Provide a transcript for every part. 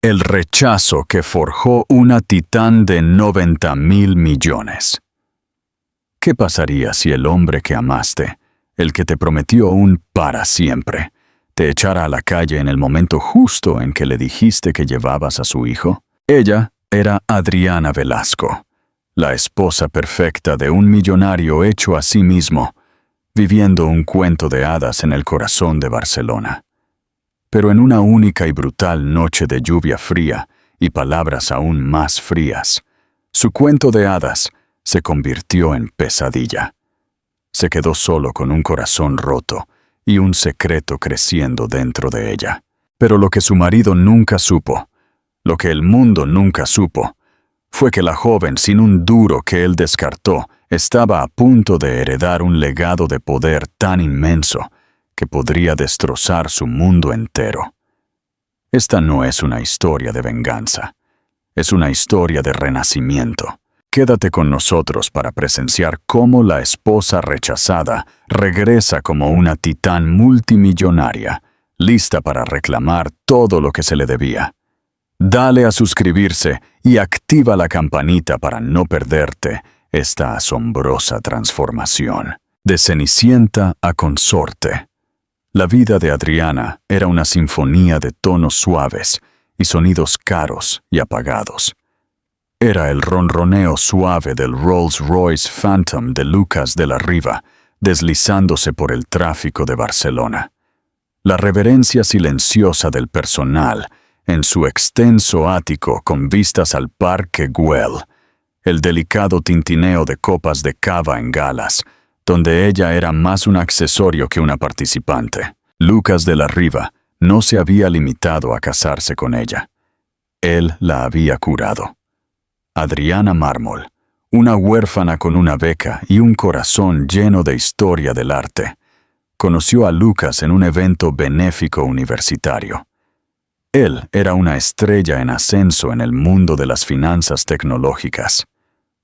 El rechazo que forjó una titán de 90.000 millones. ¿Qué pasaría si el hombre que amaste, el que te prometió un para siempre, te echara a la calle en el momento justo en que le dijiste que llevabas a su hijo? Ella era Adriana Velasco, la esposa perfecta de un millonario hecho a sí mismo, viviendo un cuento de hadas en el corazón de Barcelona. Pero en una única y brutal noche de lluvia fría y palabras aún más frías, su cuento de hadas se convirtió en pesadilla. Se quedó solo con un corazón roto y un secreto creciendo dentro de ella. Pero lo que su marido nunca supo, lo que el mundo nunca supo, fue que la joven sin un duro que él descartó estaba a punto de heredar un legado de poder tan inmenso que podría destrozar su mundo entero. Esta no es una historia de venganza, es una historia de renacimiento. Quédate con nosotros para presenciar cómo la esposa rechazada regresa como una titán multimillonaria, lista para reclamar todo lo que se le debía. Dale a suscribirse y activa la campanita para no perderte esta asombrosa transformación. De Cenicienta a consorte. La vida de Adriana era una sinfonía de tonos suaves y sonidos caros y apagados. Era el ronroneo suave del Rolls-Royce Phantom de Lucas de la Riva, deslizándose por el tráfico de Barcelona. La reverencia silenciosa del personal en su extenso ático con vistas al Parque Güell, el delicado tintineo de copas de cava en galas, donde ella era más un accesorio que una participante. Lucas de la Riva no se había limitado a casarse con ella. Él la había curado. Adriana Mármol, una huérfana con una beca y un corazón lleno de historia del arte, conoció a Lucas en un evento benéfico universitario. Él era una estrella en ascenso en el mundo de las finanzas tecnológicas,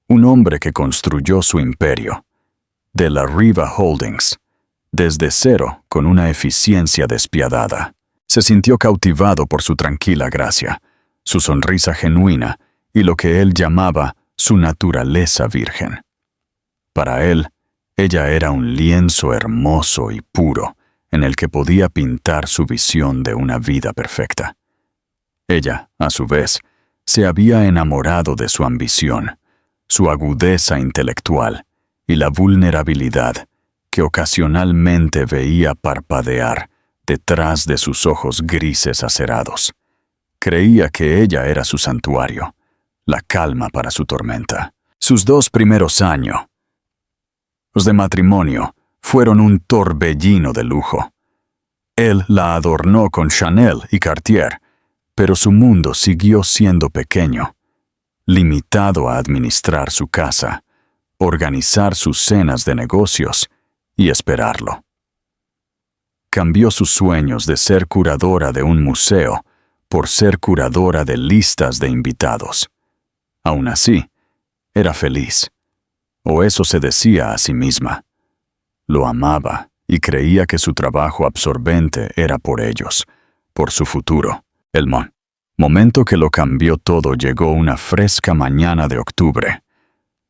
un hombre que construyó su imperio, de la Riva Holdings, desde cero con una eficiencia despiadada. Se sintió cautivado por su tranquila gracia, su sonrisa genuina y lo que él llamaba su naturaleza virgen. Para él, ella era un lienzo hermoso y puro en el que podía pintar su visión de una vida perfecta. Ella, a su vez, se había enamorado de su ambición, su agudeza intelectual y la vulnerabilidad que ocasionalmente veía parpadear detrás de sus ojos grises acerados. Creía que ella era su santuario, la calma para su tormenta. Sus 2 primeros años, los de matrimonio, fueron un torbellino de lujo. Él la adornó con Chanel y Cartier, pero su mundo siguió siendo pequeño, limitado a administrar su casa, organizar sus cenas de negocios y esperarlo. Cambió sus sueños de ser curadora de un museo por ser curadora de listas de invitados. Aún así, era feliz, o eso se decía a sí misma. Lo amaba y creía que su trabajo absorbente era por ellos, por su futuro. El momento que lo cambió todo llegó una fresca mañana de octubre.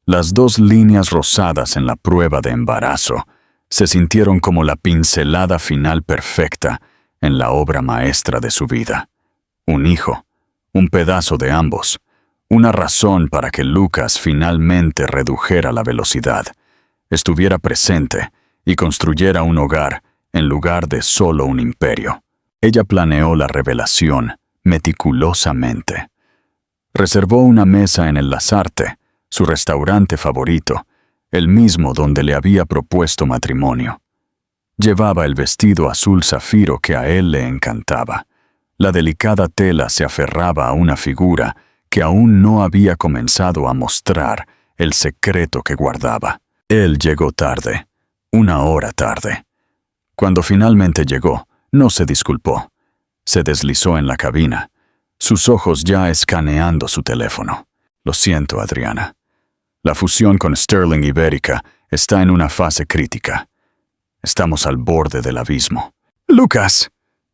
Las 2 líneas rosadas en la prueba de embarazo se sintieron como la pincelada final perfecta en la obra maestra de su vida. Un hijo, un pedazo de ambos, una razón para que Lucas finalmente redujera la velocidad, estuviera presente y construyera un hogar en lugar de solo un imperio. Ella planeó la revelación meticulosamente. Reservó una mesa en el Lasarte, su restaurante favorito, el mismo donde le había propuesto matrimonio. Llevaba el vestido azul zafiro que a él le encantaba. La delicada tela se aferraba a una figura que aún no había comenzado a mostrar el secreto que guardaba. Él llegó tarde, 1 hora tarde. Cuando finalmente llegó, no se disculpó. Se deslizó en la cabina, sus ojos ya escaneando su teléfono. Lo siento, Adriana. La fusión con Sterling Ibérica está en una fase crítica. Estamos al borde del abismo. «Lucas»,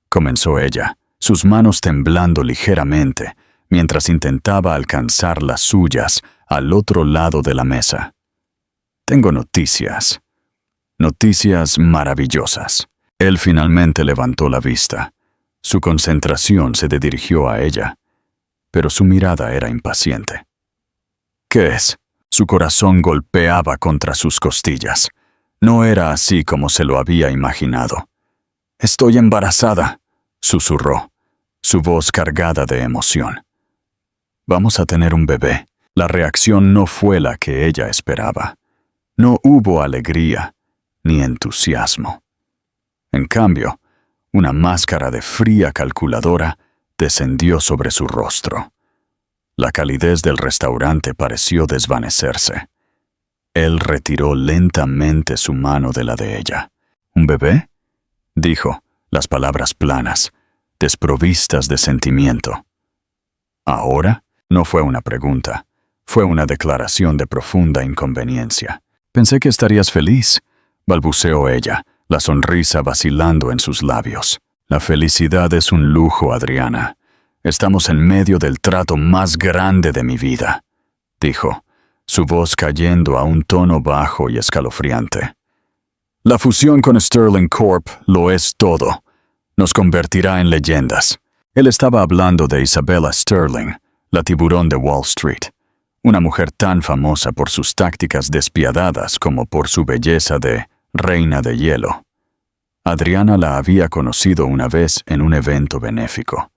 comenzó ella, sus manos temblando ligeramente mientras intentaba alcanzar las suyas al otro lado de la mesa. «Tengo noticias. Noticias maravillosas». Él finalmente levantó la vista. Su concentración se dirigió a ella, pero su mirada era impaciente. «¿Qué es?» Su corazón golpeaba contra sus costillas. No era así como se lo había imaginado. «Estoy embarazada», susurró, su voz cargada de emoción. «Vamos a tener un bebé». La reacción no fue la que ella esperaba. No hubo alegría ni entusiasmo. En cambio, una máscara de fría calculadora descendió sobre su rostro. La calidez del restaurante pareció desvanecerse. Él retiró lentamente su mano de la de ella. «¿Un bebé?», dijo, las palabras planas, desprovistas de sentimiento. «¿Ahora?». No fue una pregunta, fue una declaración de profunda inconveniencia. «Pensé que estarías feliz», balbuceó ella, la sonrisa vacilando en sus labios. «La felicidad es un lujo, Adriana. Estamos en medio del trato más grande de mi vida», dijo, su voz cayendo a un tono bajo y escalofriante. «La fusión con Sterling Corp lo es todo. Nos convertirá en leyendas». Él estaba hablando de Isabella Sterling, la tiburón de Wall Street, una mujer tan famosa por sus tácticas despiadadas como por su belleza de reina de hielo. Adriana la había conocido una vez en un evento benéfico.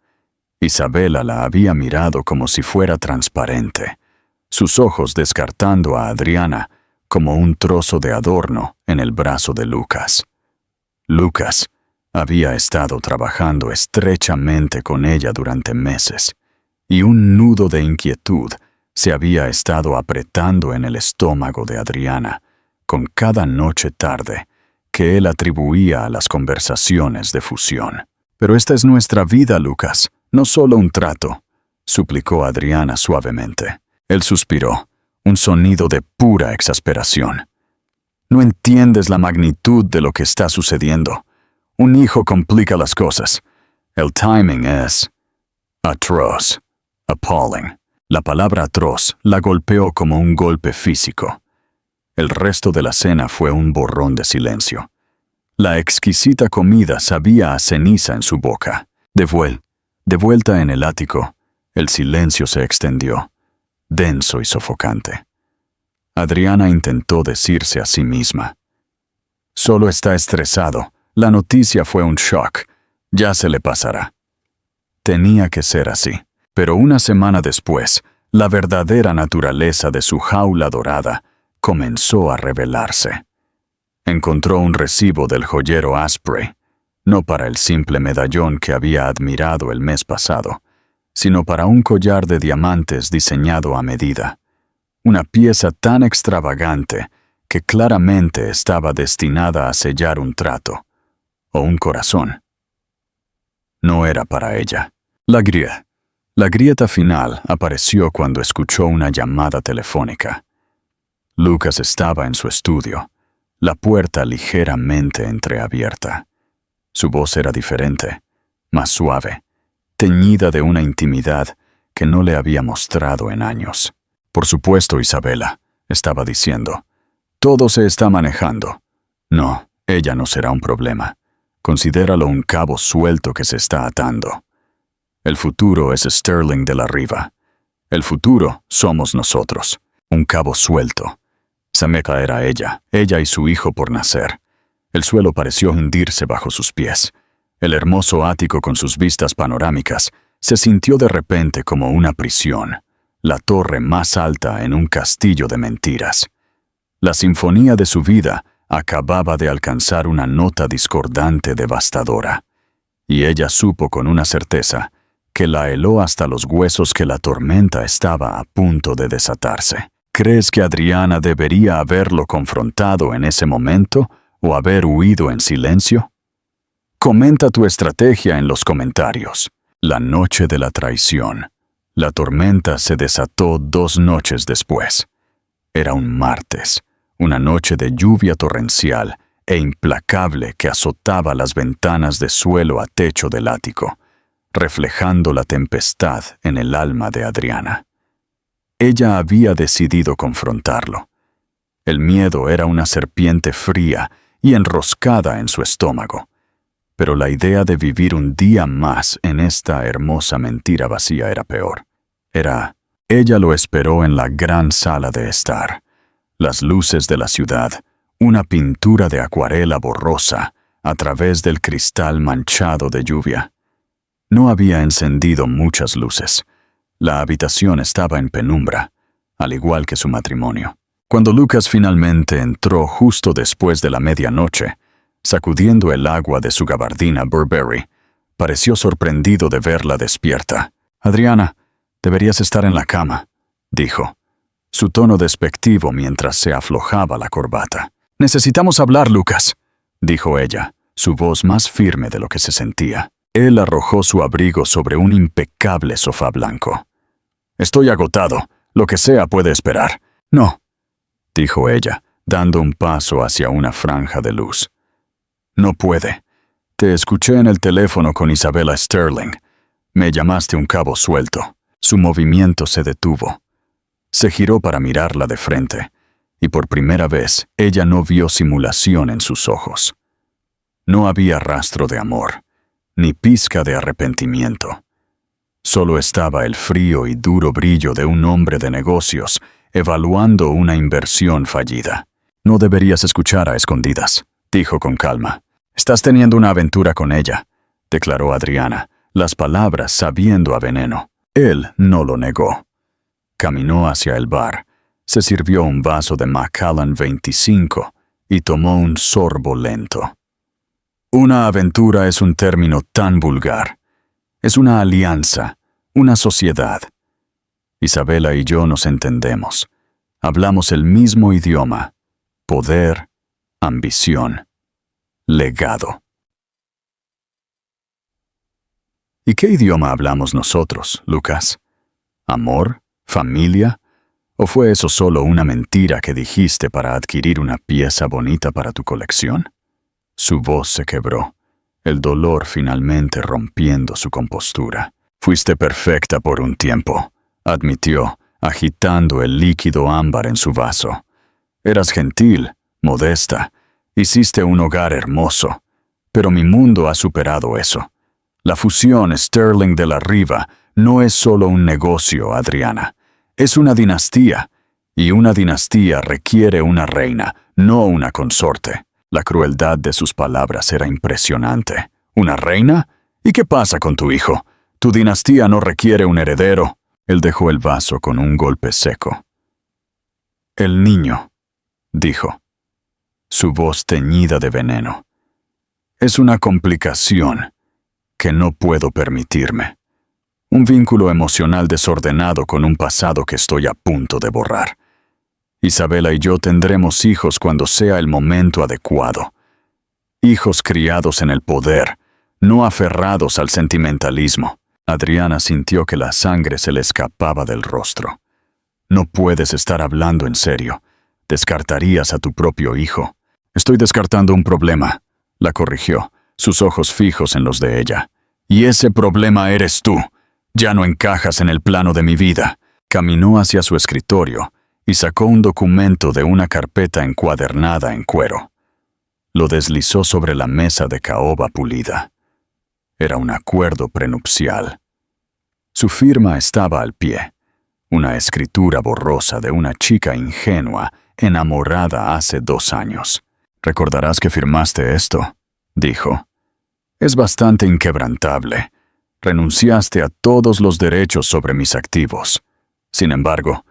Isabella la había mirado como si fuera transparente, sus ojos descartando a Adriana como un trozo de adorno en el brazo de Lucas. Lucas había estado trabajando estrechamente con ella durante meses, y un nudo de inquietud se había estado apretando en el estómago de Adriana con cada noche tarde que él atribuía a las conversaciones de fusión. «Pero esta es nuestra vida, Lucas, no solo un trato», suplicó Adriana suavemente. Él suspiró, un sonido de pura exasperación. «No entiendes la magnitud de lo que está sucediendo. Un hijo complica las cosas. El timing es atroz, appalling». La palabra atroz la golpeó como un golpe físico. El resto de la cena fue un borrón de silencio. La exquisita comida sabía a ceniza en su boca. De vuelta en el ático, el silencio se extendió, denso y sofocante. Adriana intentó decirse a sí misma: «Solo está estresado. La noticia fue un shock. Ya se le pasará». Tenía que ser así. Pero una semana después, la verdadera naturaleza de su jaula dorada comenzó a revelarse. Encontró un recibo del joyero Asprey, no para el simple medallón que había admirado el mes pasado, sino para un collar de diamantes diseñado a medida. Una pieza tan extravagante que claramente estaba destinada a sellar un trato, o un corazón. No era para ella. La grieta final apareció cuando escuchó una llamada telefónica. Lucas estaba en su estudio, la puerta ligeramente entreabierta. Su voz era diferente, más suave, teñida de una intimidad que no le había mostrado en años. «Por supuesto, Isabella», estaba diciendo. «Todo se está manejando». «No, ella no será un problema. Considéralo un cabo suelto que se está atando. El futuro es Sterling de la Riva. El futuro somos nosotros. Un cabo suelto. Se me caerá ella y su hijo por nacer». El suelo pareció hundirse bajo sus pies. El hermoso ático con sus vistas panorámicas se sintió de repente como una prisión, la torre más alta en un castillo de mentiras. La sinfonía de su vida acababa de alcanzar una nota discordante devastadora, y ella supo con una certeza que la heló hasta los huesos que la tormenta estaba a punto de desatarse. ¿Crees que Adriana debería haberlo confrontado en ese momento o haber huido en silencio? Comenta tu estrategia en los comentarios. La noche de la traición. La tormenta se desató 2 noches después. Era un martes, una noche de lluvia torrencial e implacable que azotaba las ventanas de suelo a techo del ático, reflejando la tempestad en el alma de Adriana. Ella había decidido confrontarlo. El miedo era una serpiente fría y enroscada en su estómago, pero la idea de vivir un día más en esta hermosa mentira vacía era peor. Ella lo esperó en la gran sala de estar. Las luces de la ciudad, una pintura de acuarela borrosa a través del cristal manchado de lluvia. No había encendido muchas luces. La habitación estaba en penumbra, al igual que su matrimonio. Cuando Lucas finalmente entró justo después de la medianoche, sacudiendo el agua de su gabardina Burberry, pareció sorprendido de verla despierta. «Adriana, deberías estar en la cama», dijo, su tono despectivo mientras se aflojaba la corbata. «Necesitamos hablar, Lucas», dijo ella, su voz más firme de lo que se sentía. Él arrojó su abrigo sobre un impecable sofá blanco. «Estoy agotado. Lo que sea puede esperar». «No», dijo ella, dando un paso hacia una franja de luz. «No puede. Te escuché en el teléfono con Isabella Sterling. Me llamaste un cabo suelto». Su movimiento se detuvo. Se giró para mirarla de frente, y por primera vez ella no vio simulación en sus ojos. No había rastro de amor, ni pizca de arrepentimiento. Solo estaba el frío y duro brillo de un hombre de negocios evaluando una inversión fallida. «No deberías escuchar a escondidas», dijo con calma. «Estás teniendo una aventura con ella», declaró Adriana, las palabras sabiendo a veneno. Él no lo negó. Caminó hacia el bar, se sirvió un vaso de Macallan 25 y tomó un sorbo lento. Una aventura es un término tan vulgar. Es una alianza, una sociedad. Isabella y yo nos entendemos. Hablamos el mismo idioma. Poder, ambición, legado. ¿Y qué idioma hablamos nosotros, Lucas? ¿Amor? ¿Familia? ¿O fue eso solo una mentira que dijiste para adquirir una pieza bonita para tu colección? Su voz se quebró, el dolor finalmente rompiendo su compostura. «Fuiste perfecta por un tiempo», admitió, agitando el líquido ámbar en su vaso. «Eras gentil, modesta, hiciste un hogar hermoso, pero mi mundo ha superado eso. La fusión Sterling de la Riva no es solo un negocio, Adriana. Es una dinastía, y una dinastía requiere una reina, no una consorte». La crueldad de sus palabras era impresionante. «¿Una reina? ¿Y qué pasa con tu hijo? Tu dinastía no requiere un heredero». Él dejó el vaso con un golpe seco. «El niño», dijo, su voz teñida de veneno. «Es una complicación que no puedo permitirme. Un vínculo emocional desordenado con un pasado que estoy a punto de borrar. Isabella y yo tendremos hijos cuando sea el momento adecuado. Hijos criados en el poder, no aferrados al sentimentalismo». Adriana sintió que la sangre se le escapaba del rostro. «No puedes estar hablando en serio. Descartarías a tu propio hijo». «Estoy descartando un problema», la corrigió, sus ojos fijos en los de ella. «Y ese problema eres tú. Ya no encajas en el plano de mi vida». Caminó hacia su escritorio y sacó un documento de una carpeta encuadernada en cuero. Lo deslizó sobre la mesa de caoba pulida. Era un acuerdo prenupcial. Su firma estaba al pie, una escritura borrosa de una chica ingenua enamorada hace 2 años. «Recordarás que firmaste esto», dijo. «Es bastante inquebrantable. Renunciaste a todos los derechos sobre mis activos. Sin embargo,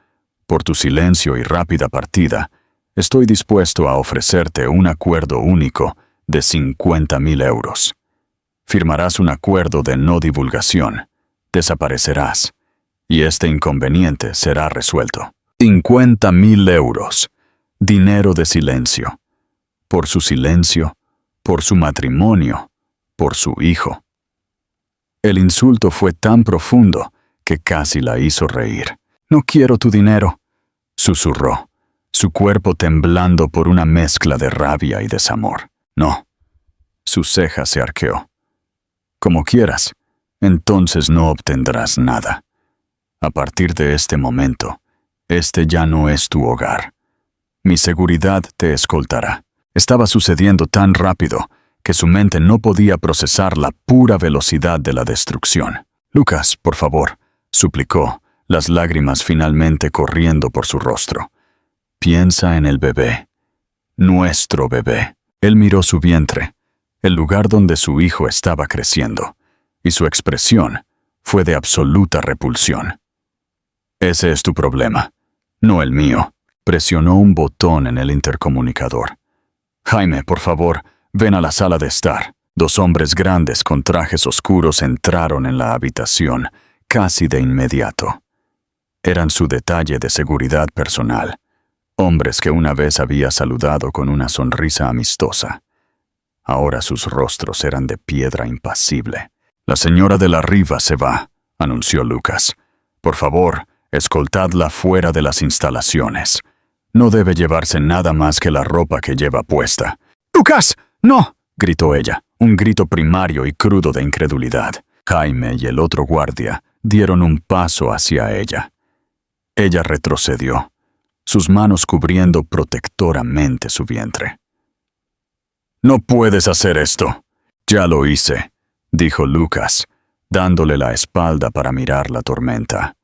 por tu silencio y rápida partida, estoy dispuesto a ofrecerte un acuerdo único de 50,000 euros. Firmarás un acuerdo de no divulgación, desaparecerás, y este inconveniente será resuelto. 50,000 euros, dinero de silencio. Por su silencio, por su matrimonio, por su hijo». El insulto fue tan profundo que casi la hizo reír. «No quiero tu dinero», susurró, su cuerpo temblando por una mezcla de rabia y desamor. «No». Su ceja se arqueó. «Como quieras. entonces no obtendrás nada. A partir de este momento, este ya no es tu hogar. Mi seguridad te escoltará. Estaba sucediendo tan rápido que su mente no podía procesar la pura velocidad de la destrucción. Lucas, por favor, suplicó, las lágrimas finalmente corriendo por su rostro. Piensa en el bebé. Nuestro bebé. Él miró su vientre, el lugar donde su hijo estaba creciendo, y su expresión fue de absoluta repulsión. Ese es tu problema, no el mío. Presionó un botón en el intercomunicador. Jaime, por favor, ven a la sala de estar. 2 hombres grandes con trajes oscuros entraron en la habitación casi de inmediato. Eran su detalle de seguridad personal. Hombres que una vez había saludado con una sonrisa amistosa. Ahora sus rostros eran de piedra impasible. La señora de la Riva se va, anunció Lucas. Por favor, escoltadla fuera de las instalaciones. No debe llevarse nada más que la ropa que lleva puesta. ¡Lucas! ¡No! Gritó ella, un grito primario y crudo de incredulidad. Jaime y el otro guardia dieron un paso hacia ella. Ella retrocedió, sus manos cubriendo protectoramente su vientre. «No puedes hacer esto». «Ya lo hice», dijo Lucas, dándole la espalda para mirar la tormenta.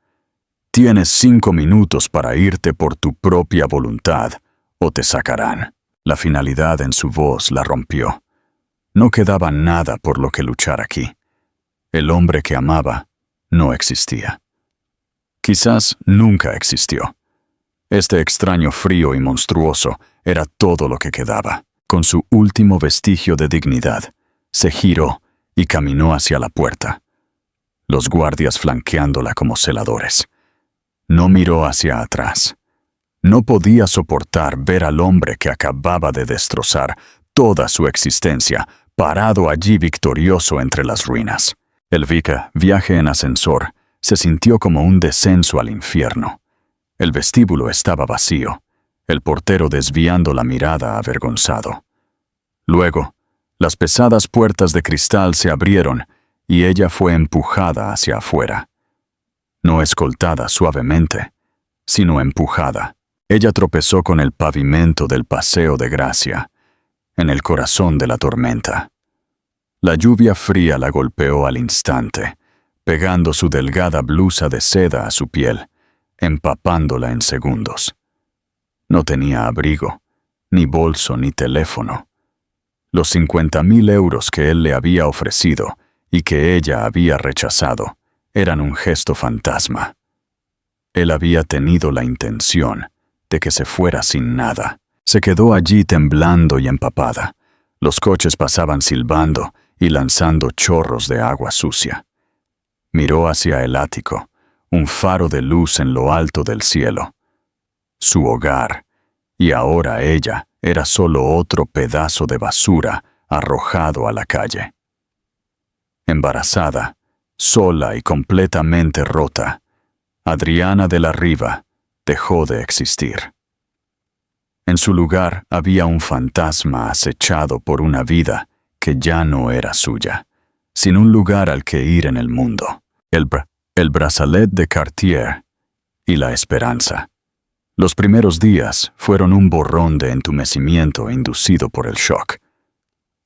«Tienes 5 minutos para irte por tu propia voluntad, o te sacarán». La finalidad en su voz la rompió. No quedaba nada por lo que luchar aquí. El hombre que amaba no existía. Quizás nunca existió. Este extraño frío y monstruoso era todo lo que quedaba. Con su último vestigio de dignidad, se giró y caminó hacia la puerta, los guardias flanqueándola como celadores. No miró hacia atrás. No podía soportar ver al hombre que acababa de destrozar toda su existencia, parado allí victorioso entre las ruinas. El viaje en ascensor se sintió como un descenso al infierno. El vestíbulo estaba vacío, el portero desviando la mirada avergonzado. Luego, las pesadas puertas de cristal se abrieron y ella fue empujada hacia afuera. No escoltada suavemente, sino empujada. Ella tropezó con el pavimento del Paseo de Gracia, en el corazón de la tormenta. La lluvia fría la golpeó al instante, pegando su delgada blusa de seda a su piel, empapándola en segundos. No tenía abrigo, ni bolso ni teléfono. Los 50.000 euros que él le había ofrecido y que ella había rechazado eran un gesto fantasma. Él había tenido la intención de que se fuera sin nada. Se quedó allí temblando y empapada. Los coches pasaban silbando y lanzando chorros de agua sucia. Miró hacia el ático, un faro de luz en lo alto del cielo. Su hogar, y ahora ella era solo otro pedazo de basura arrojado a la calle. Embarazada, sola y completamente rota, Adriana de la Riva dejó de existir. En su lugar había un fantasma acechado por una vida que ya no era suya, sin un lugar al que ir en el mundo. El bracelet de Cartier y la esperanza. Los primeros días fueron un borrón de entumecimiento inducido por el shock.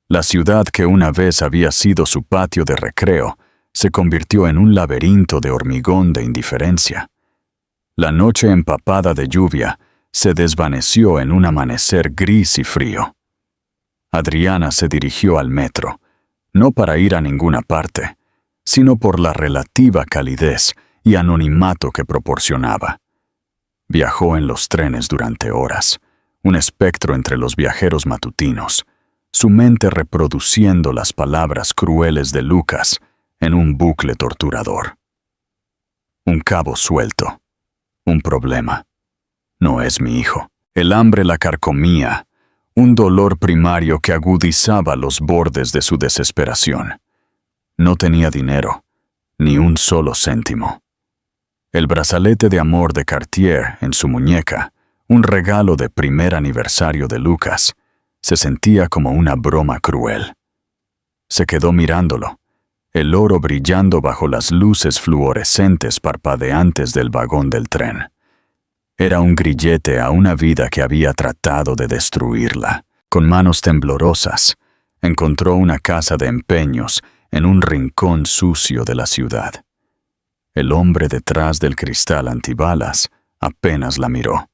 La ciudad que una vez había sido su patio de recreo se convirtió en un laberinto de hormigón de indiferencia. La noche empapada de lluvia se desvaneció en un amanecer gris y frío. Adriana se dirigió al metro, no para ir a ninguna parte, sino por la relativa calidez y anonimato que proporcionaba. Viajó en los trenes durante horas, un espectro entre los viajeros matutinos, su mente reproduciendo las palabras crueles de Lucas en un bucle torturador. Un cabo suelto, un problema. No es mi hijo. El hambre la carcomía, un dolor primario que agudizaba los bordes de su desesperación. No tenía dinero, ni un solo céntimo. El brazalete de amor de Cartier en su muñeca, un regalo de primer aniversario de Lucas, se sentía como una broma cruel. Se quedó mirándolo, el oro brillando bajo las luces fluorescentes parpadeantes del vagón del tren. Era un grillete a una vida que había tratado de destruirla. Con manos temblorosas, encontró una casa de empeños en un rincón sucio de la ciudad. El hombre detrás del cristal antibalas apenas la miró.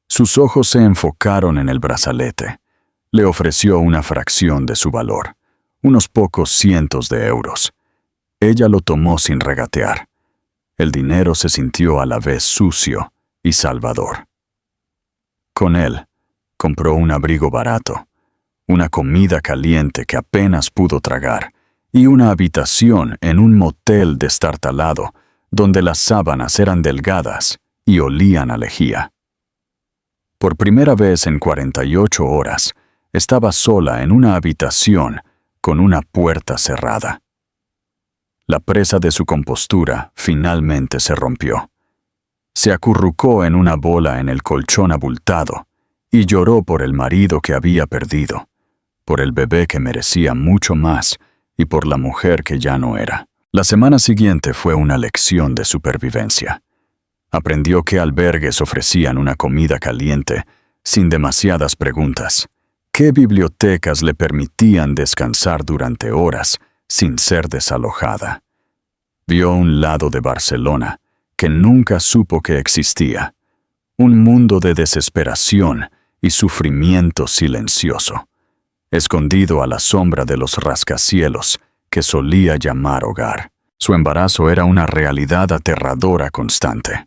Sus ojos se enfocaron en el brazalete. Le ofreció una fracción de su valor, unos pocos cientos de euros. Ella lo tomó sin regatear. El dinero se sintió a la vez sucio y salvador. Con él, compró un abrigo barato, una comida caliente que apenas pudo tragar y una habitación en un motel destartalado donde las sábanas eran delgadas y olían a lejía. Por primera vez en 48 horas, estaba sola en una habitación con una puerta cerrada. La presa de su compostura finalmente se rompió. Se acurrucó en una bola en el colchón abultado y lloró por el marido que había perdido, por el bebé que merecía mucho más y por la mujer que ya no era. La semana siguiente fue una lección de supervivencia. Aprendió que albergues ofrecían una comida caliente sin demasiadas preguntas, qué bibliotecas le permitían descansar durante horas sin ser desalojada. Vio un lado de Barcelona que nunca supo que existía, un mundo de desesperación y sufrimiento silencioso, escondido a la sombra de los rascacielos que solía llamar hogar. Su embarazo era una realidad aterradora constante.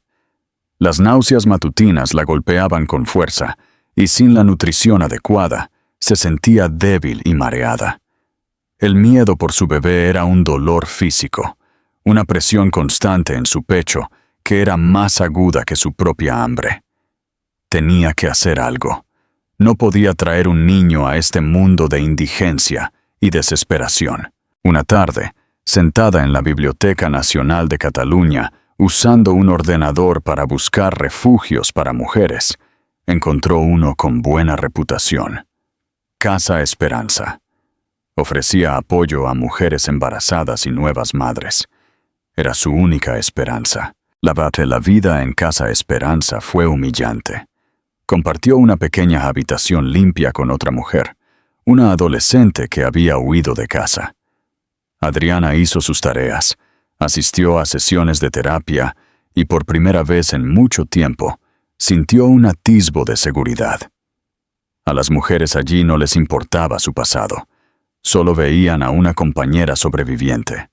Las náuseas matutinas la golpeaban con fuerza y sin la nutrición adecuada, se sentía débil y mareada. El miedo por su bebé era un dolor físico, una presión constante en su pecho que era más aguda que su propia hambre. Tenía que hacer algo. No podía traer un niño a este mundo de indigencia y desesperación. Una tarde, sentada en la Biblioteca Nacional de Cataluña, usando un ordenador para buscar refugios para mujeres, encontró uno con buena reputación. Casa Esperanza. Ofrecía apoyo a mujeres embarazadas y nuevas madres. Era su única esperanza. La vida en Casa Esperanza fue humillante. Compartió una pequeña habitación limpia con otra mujer, una adolescente que había huido de casa. Adriana hizo sus tareas, asistió a sesiones de terapia y por primera vez en mucho tiempo sintió un atisbo de seguridad. A las mujeres allí no les importaba su pasado, solo veían a una compañera sobreviviente.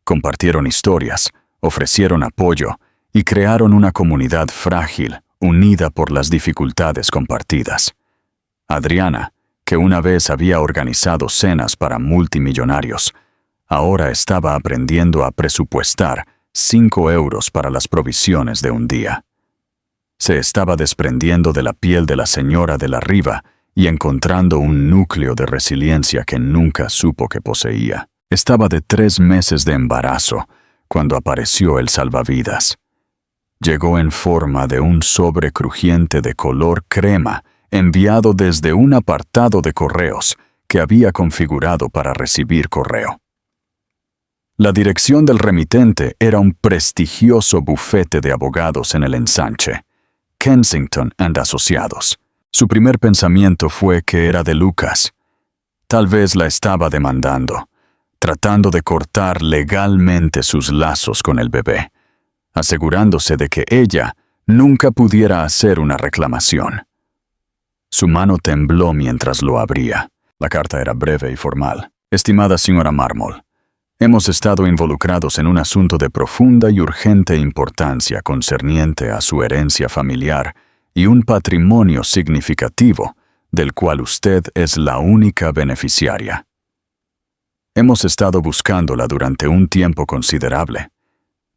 Compartieron historias, ofrecieron apoyo y crearon una comunidad frágil, unida por las dificultades compartidas. Adriana, que una vez había organizado cenas para multimillonarios, ahora estaba aprendiendo a presupuestar 5 euros para las provisiones de un día. Se estaba desprendiendo de la piel de la señora de la Riva y encontrando un núcleo de resiliencia que nunca supo que poseía. Estaba de 3 meses de embarazo cuando apareció el salvavidas. Llegó en forma de un sobre crujiente de color crema enviado desde un apartado de correos que había configurado para recibir correo. La dirección del remitente era un prestigioso bufete de abogados en el ensanche, Kensington & Asociados. Su primer pensamiento fue que era de Lucas. Tal vez la estaba demandando, tratando de cortar legalmente sus lazos con el bebé, asegurándose de que ella nunca pudiera hacer una reclamación. Su mano tembló mientras lo abría. La carta era breve y formal. Estimada señora Marmol, hemos estado involucrados en un asunto de profunda y urgente importancia concerniente a su herencia familiar y un patrimonio significativo del cual usted es la única beneficiaria. Hemos estado buscándola durante un tiempo considerable.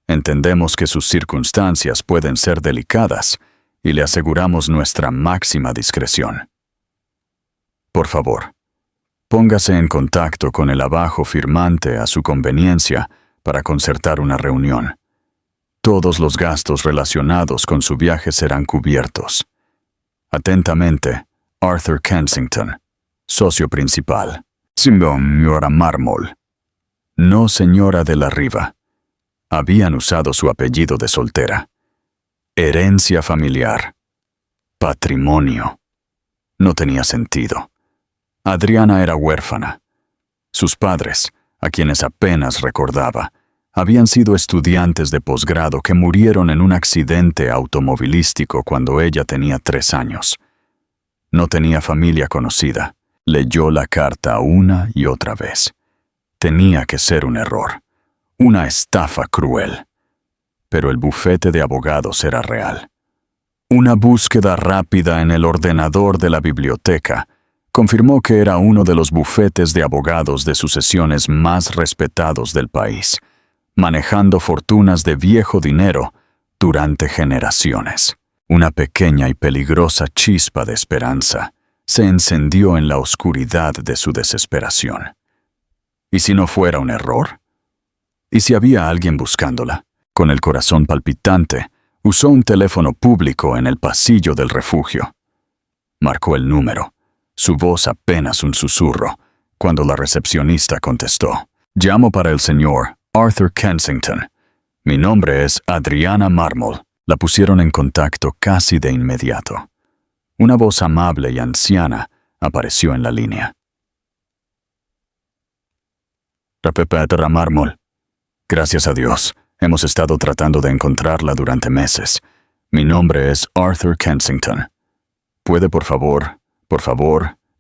Entendemos que sus circunstancias pueden ser delicadas y le aseguramos nuestra máxima discreción. Por favor, póngase en contacto con el abajo firmante a su conveniencia para concertar una reunión. Todos los gastos relacionados con su viaje serán cubiertos. Atentamente, Arthur Kensington, socio principal. Señora Marmol. No, señora de la Riva. Habían usado su apellido de soltera. Herencia familiar. Patrimonio. No tenía sentido. Adriana era huérfana. Sus padres, a quienes apenas recordaba, habían sido estudiantes de posgrado que murieron en un accidente automovilístico cuando ella tenía 3 años. No tenía familia conocida. Leyó la carta una y otra vez. Tenía que ser un error, una estafa cruel. Pero el bufete de abogados era real. Una búsqueda rápida en el ordenador de la biblioteca confirmó que era uno de los bufetes de abogados de sucesiones más respetados del país, manejando fortunas de viejo dinero durante generaciones. Una pequeña y peligrosa chispa de esperanza se encendió en la oscuridad de su desesperación. ¿Y si no fuera un error? ¿Y si había alguien buscándola? Con el corazón palpitante, usó un teléfono público en el pasillo del refugio. Marcó el número, su voz apenas un susurro, cuando la recepcionista contestó. «Llamo para el señor Arthur Kensington. Mi nombre es Adriana Marmol». La pusieron en contacto casi de inmediato. Una voz amable y anciana apareció en la línea. «Petra Marmol. Gracias a Dios, hemos estado tratando de encontrarla durante meses. Mi nombre es Arthur Kensington. ¿Puede, por favor,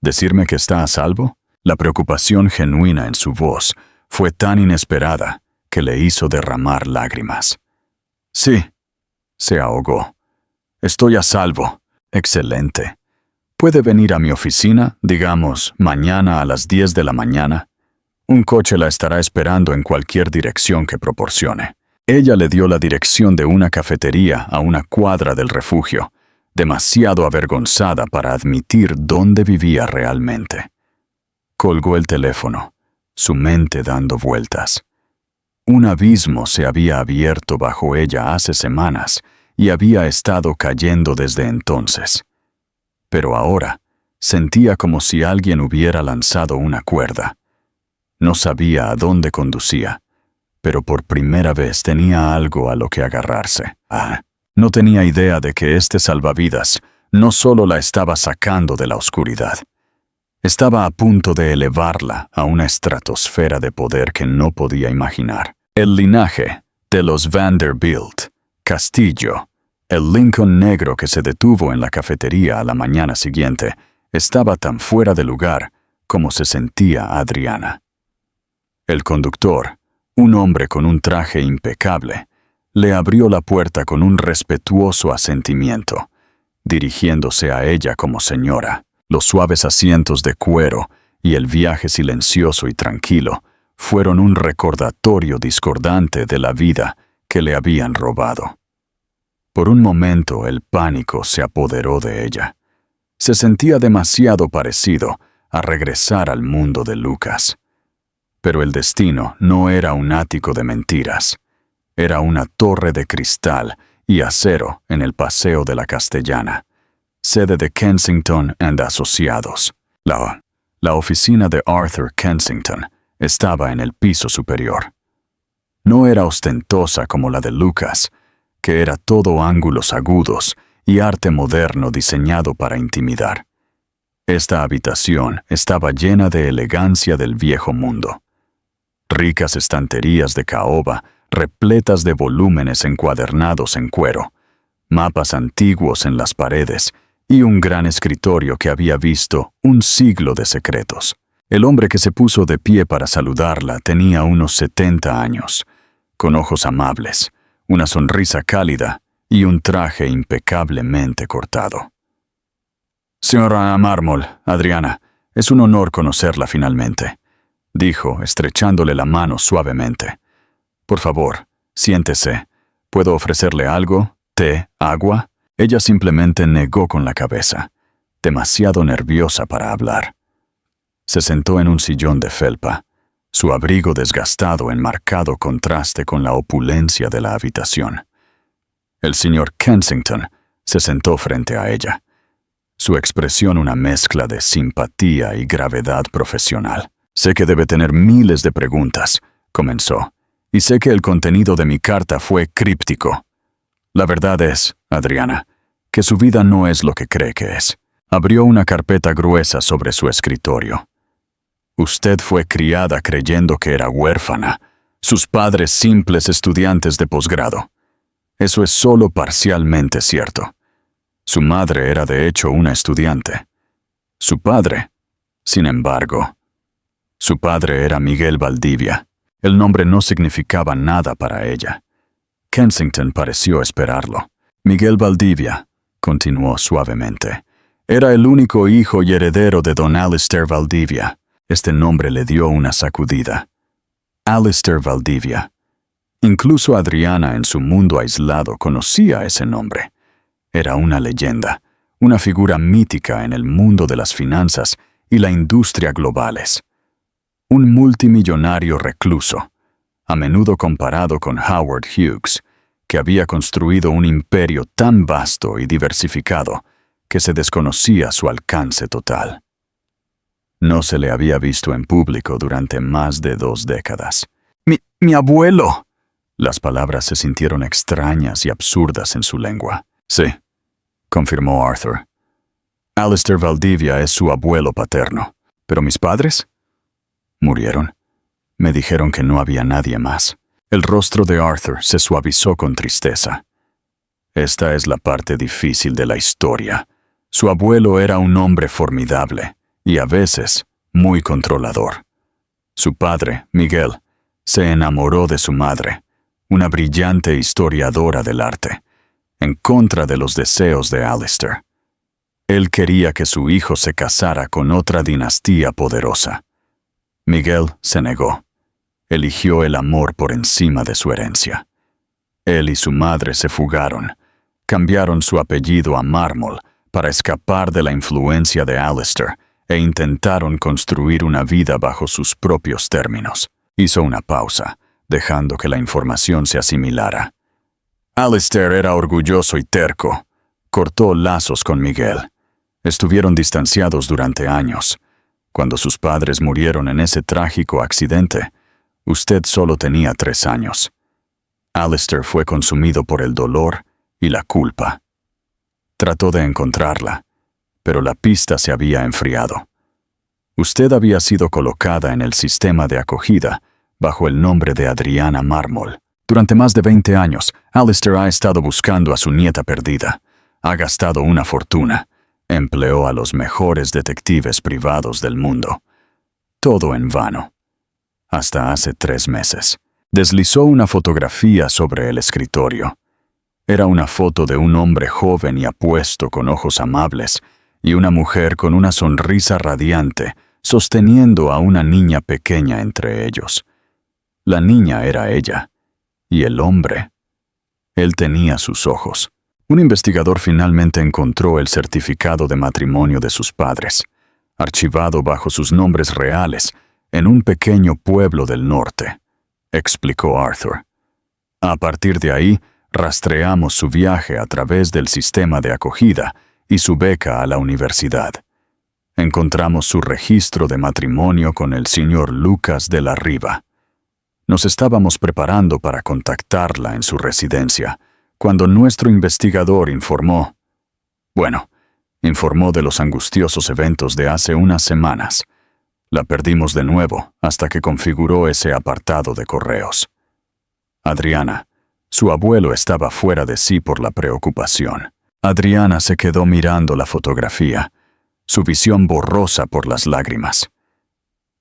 decirme que está a salvo?» La preocupación genuina en su voz fue tan inesperada que le hizo derramar lágrimas. «Sí», se ahogó. «Estoy a salvo». «Excelente. ¿Puede venir a mi oficina, digamos, mañana a las 10 de la mañana? Un coche la estará esperando en cualquier dirección que proporcione». Ella le dio la dirección de una cafetería a una cuadra del refugio, demasiado avergonzada para admitir dónde vivía realmente. Colgó el teléfono, su mente dando vueltas. Un abismo se había abierto bajo ella hace semanas y había estado cayendo desde entonces. Pero ahora sentía como si alguien hubiera lanzado una cuerda. No sabía a dónde conducía, pero por primera vez tenía algo a lo que agarrarse. No tenía idea de que este salvavidas no solo la estaba sacando de la oscuridad, estaba a punto de elevarla a una estratosfera de poder que no podía imaginar. El linaje de los Vanderbilt, Castillo, el Lincoln negro que se detuvo en la cafetería a la mañana siguiente, estaba tan fuera de lugar como se sentía Adriana. El conductor, un hombre con un traje impecable, le abrió la puerta con un respetuoso asentimiento, dirigiéndose a ella como señora. Los suaves asientos de cuero y el viaje silencioso y tranquilo fueron un recordatorio discordante de la vida que le habían robado. Por un momento el pánico se apoderó de ella. Se sentía demasiado parecido a regresar al mundo de Lucas. Pero el destino no era un ático de mentiras. Era una torre de cristal y acero en el Paseo de la Castellana, sede de Kensington & Asociados. La oficina de Arthur Kensington estaba en el piso superior. No era ostentosa como la de Lucas, que era todo ángulos agudos y arte moderno diseñado para intimidar. Esta habitación estaba llena de elegancia del viejo mundo. Ricas estanterías de caoba repletas de volúmenes encuadernados en cuero, mapas antiguos en las paredes y un gran escritorio que había visto un siglo de secretos. El hombre que se puso de pie para saludarla tenía unos 70 años, con ojos amables, una sonrisa cálida y un traje impecablemente cortado. «Señora Marmol, Adriana, es un honor conocerla finalmente», dijo, estrechándole la mano suavemente. «Por favor, siéntese. ¿Puedo ofrecerle algo? ¿Té? ¿Agua?» Ella simplemente negó con la cabeza, demasiado nerviosa para hablar. Se sentó en un sillón de felpa, su abrigo desgastado en marcado contraste con la opulencia de la habitación. El señor Kensington se sentó frente a ella, su expresión una mezcla de simpatía y gravedad profesional. «Sé que debe tener miles de preguntas. comenzó, y sé que el contenido de mi carta fue críptico. La verdad es, Adriana, que su vida no es lo que cree que es. Abrió una carpeta gruesa sobre su escritorio. Usted fue criada creyendo que era huérfana, sus padres simples estudiantes de posgrado. Eso es solo parcialmente cierto. Su madre era de hecho una estudiante. Su padre, sin embargo, su padre era Miguel Valdivia. El nombre no significaba nada para ella. Kensington pareció esperarlo. Miguel Valdivia, continuó suavemente, era el único hijo y heredero de don Alistair Valdivia. Este nombre le dio una sacudida. Alistair Valdivia. Incluso Adriana, en su mundo aislado, conocía ese nombre. Era una leyenda, una figura mítica en el mundo de las finanzas y la industria globales. Un multimillonario recluso, a menudo comparado con Howard Hughes, que había construido un imperio tan vasto y diversificado que se desconocía su alcance total. No se le había visto en público durante más de 2 décadas. ¡Mi abuelo! Las palabras se sintieron extrañas y absurdas en su lengua. Sí, confirmó Arthur. Alistair Valdivia es su abuelo paterno. ¿Pero mis padres? Murieron. Me dijeron que no había nadie más. El rostro de Arthur se suavizó con tristeza. Esta es la parte difícil de la historia. Su abuelo era un hombre formidable y a veces muy controlador. Su padre, Miguel, se enamoró de su madre, una brillante historiadora del arte, en contra de los deseos de Alistair. Él quería que su hijo se casara con otra dinastía poderosa. Miguel se negó. Eligió el amor por encima de su herencia. Él y su madre se fugaron. Cambiaron su apellido a Mármol para escapar de la influencia de Alistair e intentaron construir una vida bajo sus propios términos. Hizo una pausa, dejando que la información se asimilara. Alistair era orgulloso y terco. Cortó lazos con Miguel. Estuvieron distanciados durante años. Cuando sus padres murieron en ese trágico accidente, usted solo tenía 3 años. Alistair fue consumido por el dolor y la culpa. Trató de encontrarla, pero la pista se había enfriado. Usted había sido colocada en el sistema de acogida bajo el nombre de Adriana Mármol. Durante más de 20 años, Alistair ha estado buscando a su nieta perdida. Ha gastado una fortuna. Empleó a los mejores detectives privados del mundo. Todo en vano. Hasta hace 3 meses. Deslizó una fotografía sobre el escritorio. Era una foto de un hombre joven y apuesto con ojos amables y una mujer con una sonrisa radiante sosteniendo a una niña pequeña entre ellos. La niña era ella, y el hombre. Él tenía sus ojos. Un investigador finalmente encontró el certificado de matrimonio de sus padres, archivado bajo sus nombres reales, en un pequeño pueblo del norte, explicó Arthur. A partir de ahí, rastreamos su viaje a través del sistema de acogida y su beca a la universidad. Encontramos su registro de matrimonio con el señor Lucas de la Riva. Nos estábamos preparando para contactarla en su residencia, cuando nuestro investigador informó de los angustiosos eventos de hace unas semanas. La perdimos de nuevo hasta que configuró ese apartado de correos. Adriana, su abuelo estaba fuera de sí por la preocupación. Adriana se quedó mirando la fotografía, su visión borrosa por las lágrimas.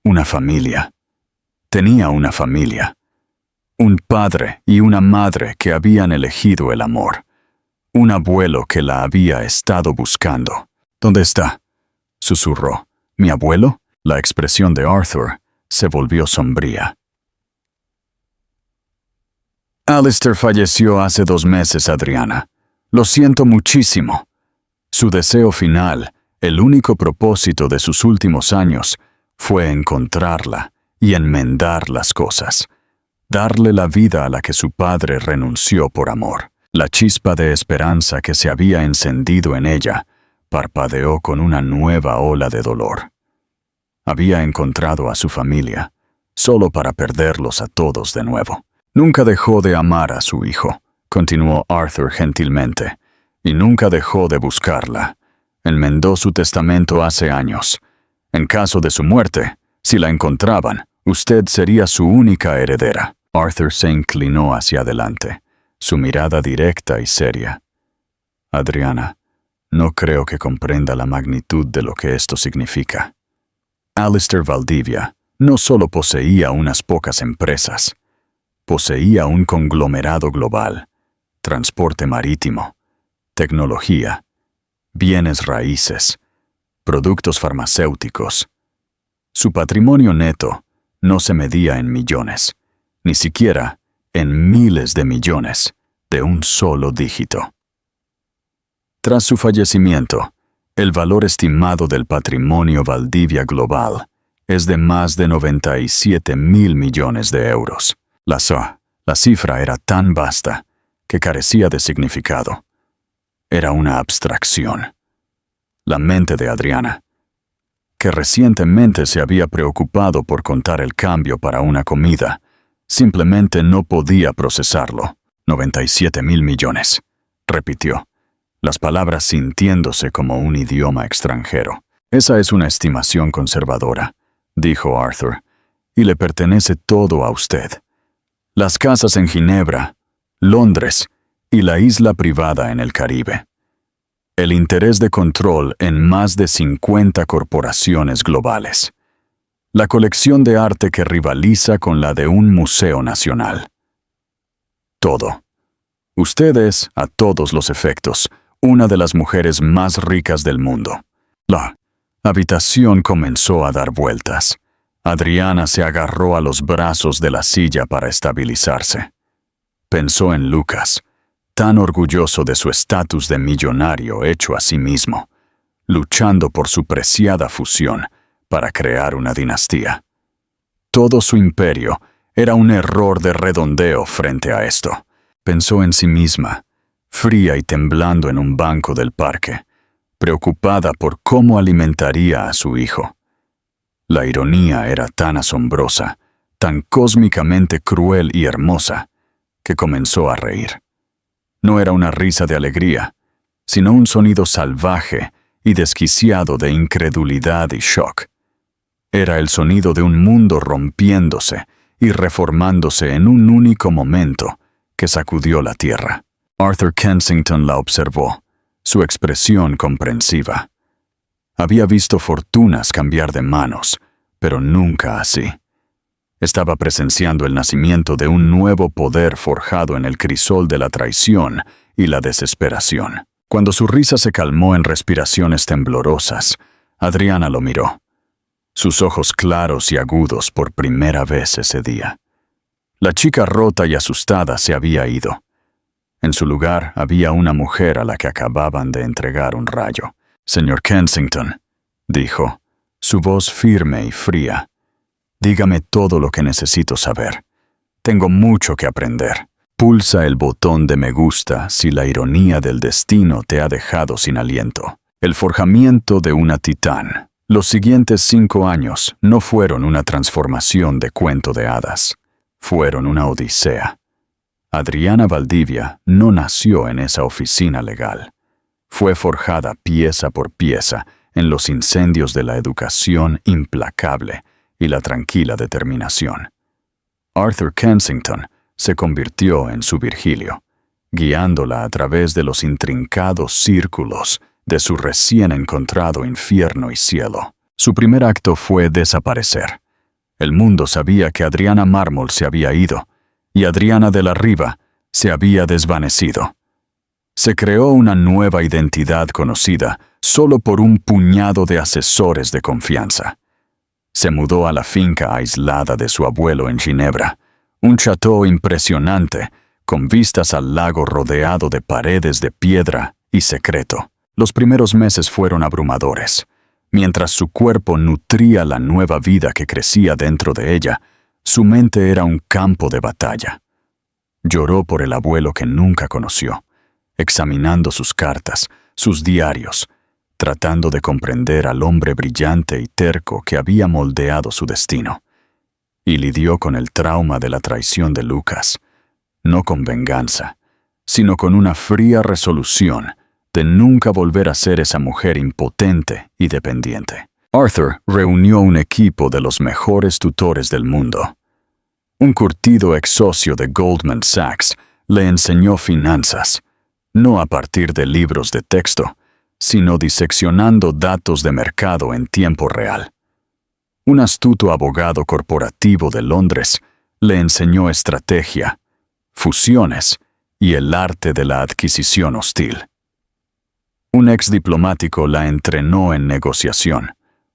Una familia. Tenía una familia. Un padre y una madre que habían elegido el amor. Un abuelo que la había estado buscando. ¿Dónde está?, susurró. ¿Mi abuelo? La expresión de Arthur se volvió sombría. Alistair falleció hace 2 meses, Adriana. Lo siento muchísimo. Su deseo final, el único propósito de sus últimos años, fue encontrarla y enmendar las cosas. Darle la vida a la que su padre renunció por amor. La chispa de esperanza que se había encendido en ella parpadeó con una nueva ola de dolor. Había encontrado a su familia, solo para perderlos a todos de nuevo. Nunca dejó de amar a su hijo, continuó Arthur gentilmente, y nunca dejó de buscarla. Enmendó su testamento hace años. En caso de su muerte, si la encontraban, usted sería su única heredera. Arthur se inclinó hacia adelante, su mirada directa y seria. Adriana, no creo que comprenda la magnitud de lo que esto significa. Alistair Valdivia no solo poseía unas pocas empresas, poseía un conglomerado global, transporte marítimo, tecnología, bienes raíces, productos farmacéuticos. Su patrimonio neto no se medía en millones, ni siquiera en miles de millones, de un solo dígito. Tras su fallecimiento, el valor estimado del patrimonio Valdivia global es de más de 97.000 millones de euros. La cifra era tan vasta que carecía de significado. Era una abstracción. La mente de Adriana, que recientemente se había preocupado por contar el cambio para una comida, simplemente no podía procesarlo. 97.000 millones, repitió, las palabras sintiéndose como un idioma extranjero. Esa es una estimación conservadora, dijo Arthur, y le pertenece todo a usted. Las casas en Ginebra, Londres y la isla privada en el Caribe. El interés de control en más de 50 corporaciones globales. La colección de arte que rivaliza con la de un museo nacional. Todo. Usted es, a todos los efectos, una de las mujeres más ricas del mundo. La habitación comenzó a dar vueltas. Adriana se agarró a los brazos de la silla para estabilizarse. Pensó en Lucas, tan orgulloso de su estatus de millonario hecho a sí mismo, luchando por su preciada fusión para crear una dinastía. Todo su imperio era un error de redondeo frente a esto. Pensó en sí misma, fría y temblando en un banco del parque, preocupada por cómo alimentaría a su hijo. La ironía era tan asombrosa, tan cósmicamente cruel y hermosa, que comenzó a reír. No era una risa de alegría, sino un sonido salvaje y desquiciado de incredulidad y shock. Era el sonido de un mundo rompiéndose y reformándose en un único momento que sacudió la tierra. Arthur Kensington la observó, su expresión comprensiva. Había visto fortunas cambiar de manos, pero nunca así. Estaba presenciando el nacimiento de un nuevo poder forjado en el crisol de la traición y la desesperación. Cuando su risa se calmó en respiraciones temblorosas, Adriana lo miró. Sus ojos claros y agudos por primera vez ese día. La chica rota y asustada se había ido. En su lugar había una mujer a la que acababan de entregar un rayo. «Señor Kensington», dijo, su voz firme y fría, «dígame todo lo que necesito saber. Tengo mucho que aprender. Pulsa el botón de me gusta si la ironía del destino te ha dejado sin aliento». El forjamiento de una titán. Los siguientes 5 años no fueron una transformación de cuento de hadas. Fueron una odisea. Adriana Valdivia no nació en esa oficina legal. Fue forjada pieza por pieza en los incendios de la educación implacable y la tranquila determinación. Arthur Kensington se convirtió en su Virgilio, guiándola a través de los intrincados círculos de su recién encontrado infierno y cielo. Su primer acto fue desaparecer. El mundo sabía que Adriana Mármol se había ido, y Adriana de la Riva se había desvanecido. Se creó una nueva identidad conocida solo por un puñado de asesores de confianza. Se mudó a la finca aislada de su abuelo en Ginebra, un château impresionante, con vistas al lago rodeado de paredes de piedra y secreto. Los primeros meses fueron abrumadores. Mientras su cuerpo nutría la nueva vida que crecía dentro de ella, su mente era un campo de batalla. Lloró por el abuelo que nunca conoció, examinando sus cartas, sus diarios, tratando de comprender al hombre brillante y terco que había moldeado su destino. y lidió con el trauma de la traición de Lucas, no con venganza, sino con una fría resolución de nunca volver a ser esa mujer impotente y dependiente. Arthur reunió un equipo de los mejores tutores del mundo. Un curtido ex socio de Goldman Sachs le enseñó finanzas, no a partir de libros de texto, sino diseccionando datos de mercado en tiempo real. Un astuto abogado corporativo de Londres le enseñó estrategia, fusiones y el arte de la adquisición hostil. Un ex diplomático la entrenó en negociación,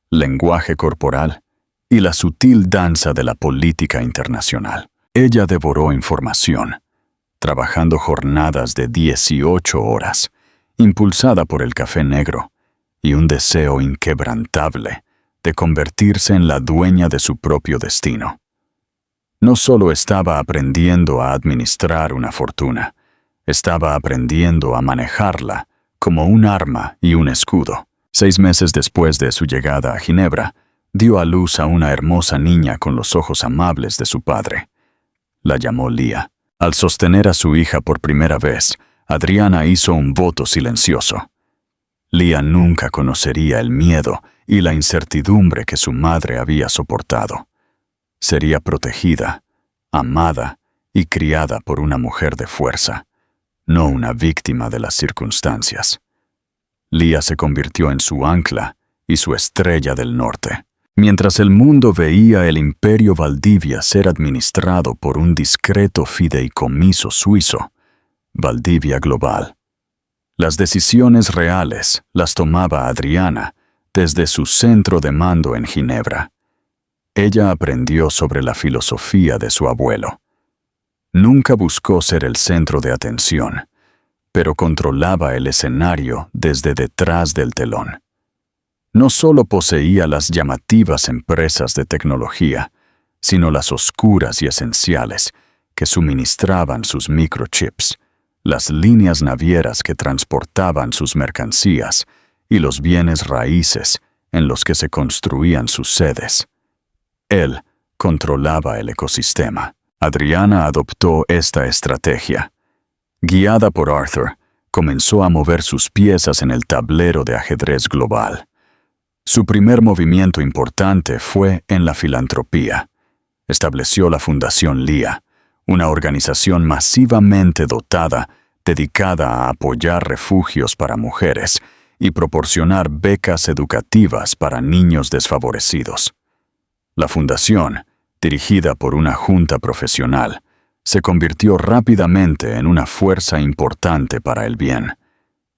lenguaje corporal y la sutil danza de la política internacional. Ella devoró información, trabajando jornadas de 18 horas, impulsada por el café negro y un deseo inquebrantable de convertirse en la dueña de su propio destino. No solo estaba aprendiendo a administrar una fortuna, estaba aprendiendo a manejarla como un arma y un escudo. 6 meses después de su llegada a Ginebra, dio a luz a una hermosa niña con los ojos amables de su padre. La llamó Lía. Al sostener a su hija por primera vez, Adriana hizo un voto silencioso. Lía nunca conocería el miedo y la incertidumbre que su madre había soportado. Sería protegida, amada y criada por una mujer de fuerza, no una víctima de las circunstancias. Lía se convirtió en su ancla y su estrella del norte. Mientras el mundo veía el imperio Valdivia ser administrado por un discreto fideicomiso suizo, Valdivia Global, las decisiones reales las tomaba Adriana desde su centro de mando en Ginebra. Ella aprendió sobre la filosofía de su abuelo. Nunca buscó ser el centro de atención, pero controlaba el escenario desde detrás del telón. No solo poseía las llamativas empresas de tecnología, sino las oscuras y esenciales que suministraban sus microchips, las líneas navieras que transportaban sus mercancías y los bienes raíces en los que se construían sus sedes. Él controlaba el ecosistema. Adriana adoptó esta estrategia. Guiada por Arthur, comenzó a mover sus piezas en el tablero de ajedrez global. Su primer movimiento importante fue en la filantropía. Estableció la Fundación Lía, una organización masivamente dotada, dedicada a apoyar refugios para mujeres y proporcionar becas educativas para niños desfavorecidos. La fundación, dirigida por una junta profesional, se convirtió rápidamente en una fuerza importante para el bien.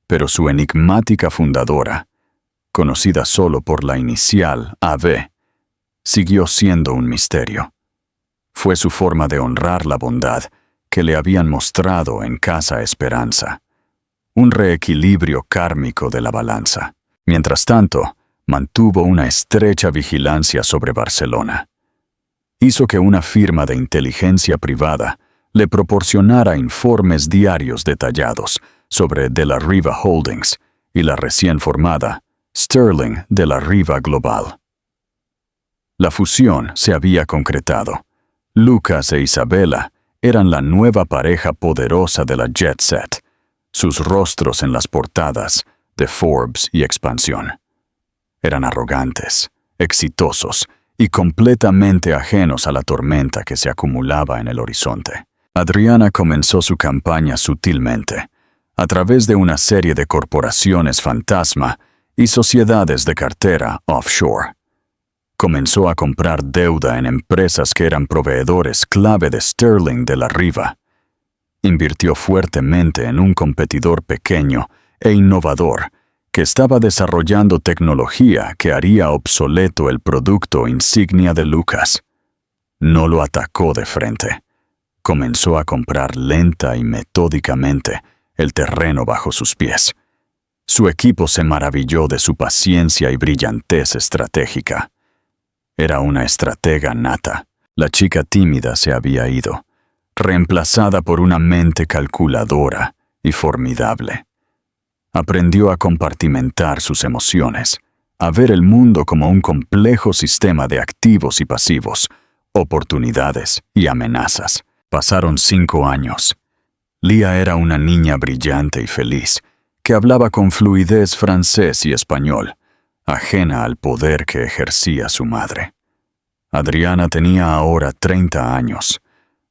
Pero su enigmática fundadora, conocida solo por la inicial AB, siguió siendo un misterio. Fue su forma de honrar la bondad que le habían mostrado en Casa Esperanza, un reequilibrio kármico de la balanza. Mientras tanto, mantuvo una estrecha vigilancia sobre Barcelona. Hizo que una firma de inteligencia privada le proporcionara informes diarios detallados sobre De la Riva Holdings y la recién formada Sterling De la Riva Global. La fusión se había concretado. Lucas e Isabela eran la nueva pareja poderosa de la Jet Set, sus rostros en las portadas de Forbes y Expansión. Eran arrogantes, exitosos y completamente ajenos a la tormenta que se acumulaba en el horizonte. Adriana comenzó su campaña sutilmente, a través de una serie de corporaciones fantasma y sociedades de cartera offshore. Comenzó a comprar deuda en empresas que eran proveedores clave de Sterling De la Riva. Invirtió fuertemente en un competidor pequeño e innovador que estaba desarrollando tecnología que haría obsoleto el producto insignia de Lucas. No lo atacó de frente. Comenzó a comprar lenta y metódicamente el terreno bajo sus pies. Su equipo se maravilló de su paciencia y brillantez estratégica. Era una estratega nata. La chica tímida se había ido, reemplazada por una mente calculadora y formidable. Aprendió a compartimentar sus emociones, a ver el mundo como un complejo sistema de activos y pasivos, oportunidades y amenazas. Pasaron 5 años. Lia era una niña brillante y feliz, que hablaba con fluidez francés y español, ajena al poder que ejercía su madre. Adriana tenía ahora 30 años.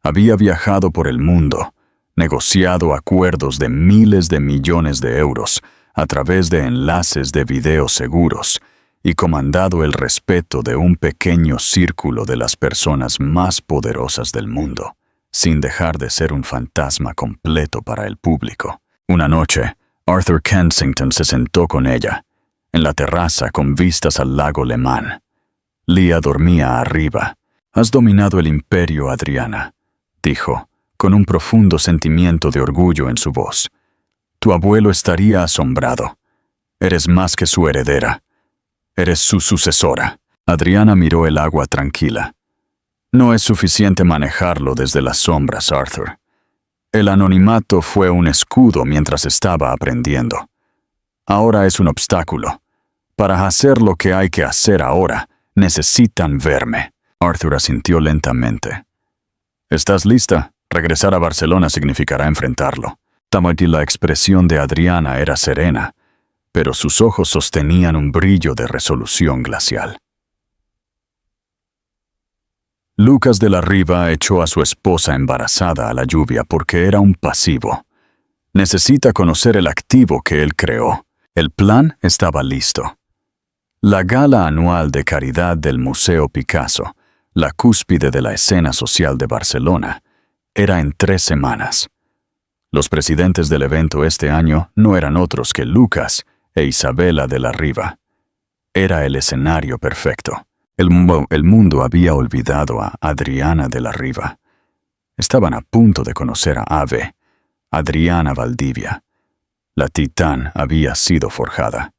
Había viajado por el mundo, negociado acuerdos de miles de millones de euros a través de enlaces de video seguros y comandado el respeto de un pequeño círculo de las personas más poderosas del mundo, sin dejar de ser un fantasma completo para el público. Una noche, Arthur Kensington se sentó con ella, en la terraza con vistas al lago Le Mans. Lia dormía arriba. «Has dominado el imperio, Adriana», dijo, con un profundo sentimiento de orgullo en su voz. «Tu abuelo estaría asombrado. Eres más que su heredera. Eres su sucesora». Adriana miró el agua tranquila. «No es suficiente manejarlo desde las sombras, Arthur. El anonimato fue un escudo mientras estaba aprendiendo. Ahora es un obstáculo. Para hacer lo que hay que hacer ahora, necesitan verme». Arthur asintió lentamente. «¿Estás lista? Regresar a Barcelona significará enfrentarlo». La expresión de Adriana era serena, pero sus ojos sostenían un brillo de resolución glacial. Lucas de la Riva echó a su esposa embarazada a la lluvia porque era un pasivo. Necesita conocer el activo que él creó. El plan estaba listo. La gala anual de caridad del Museo Picasso, la cúspide de la escena social de Barcelona, era en 3 semanas. Los presidentes del evento este año no eran otros que Lucas e Isabela de la Riva. Era el escenario perfecto. El mundo había olvidado a Adriana de la Riva. Estaban a punto de conocer a Ave, Adriana Valdivia. La titán había sido forjada.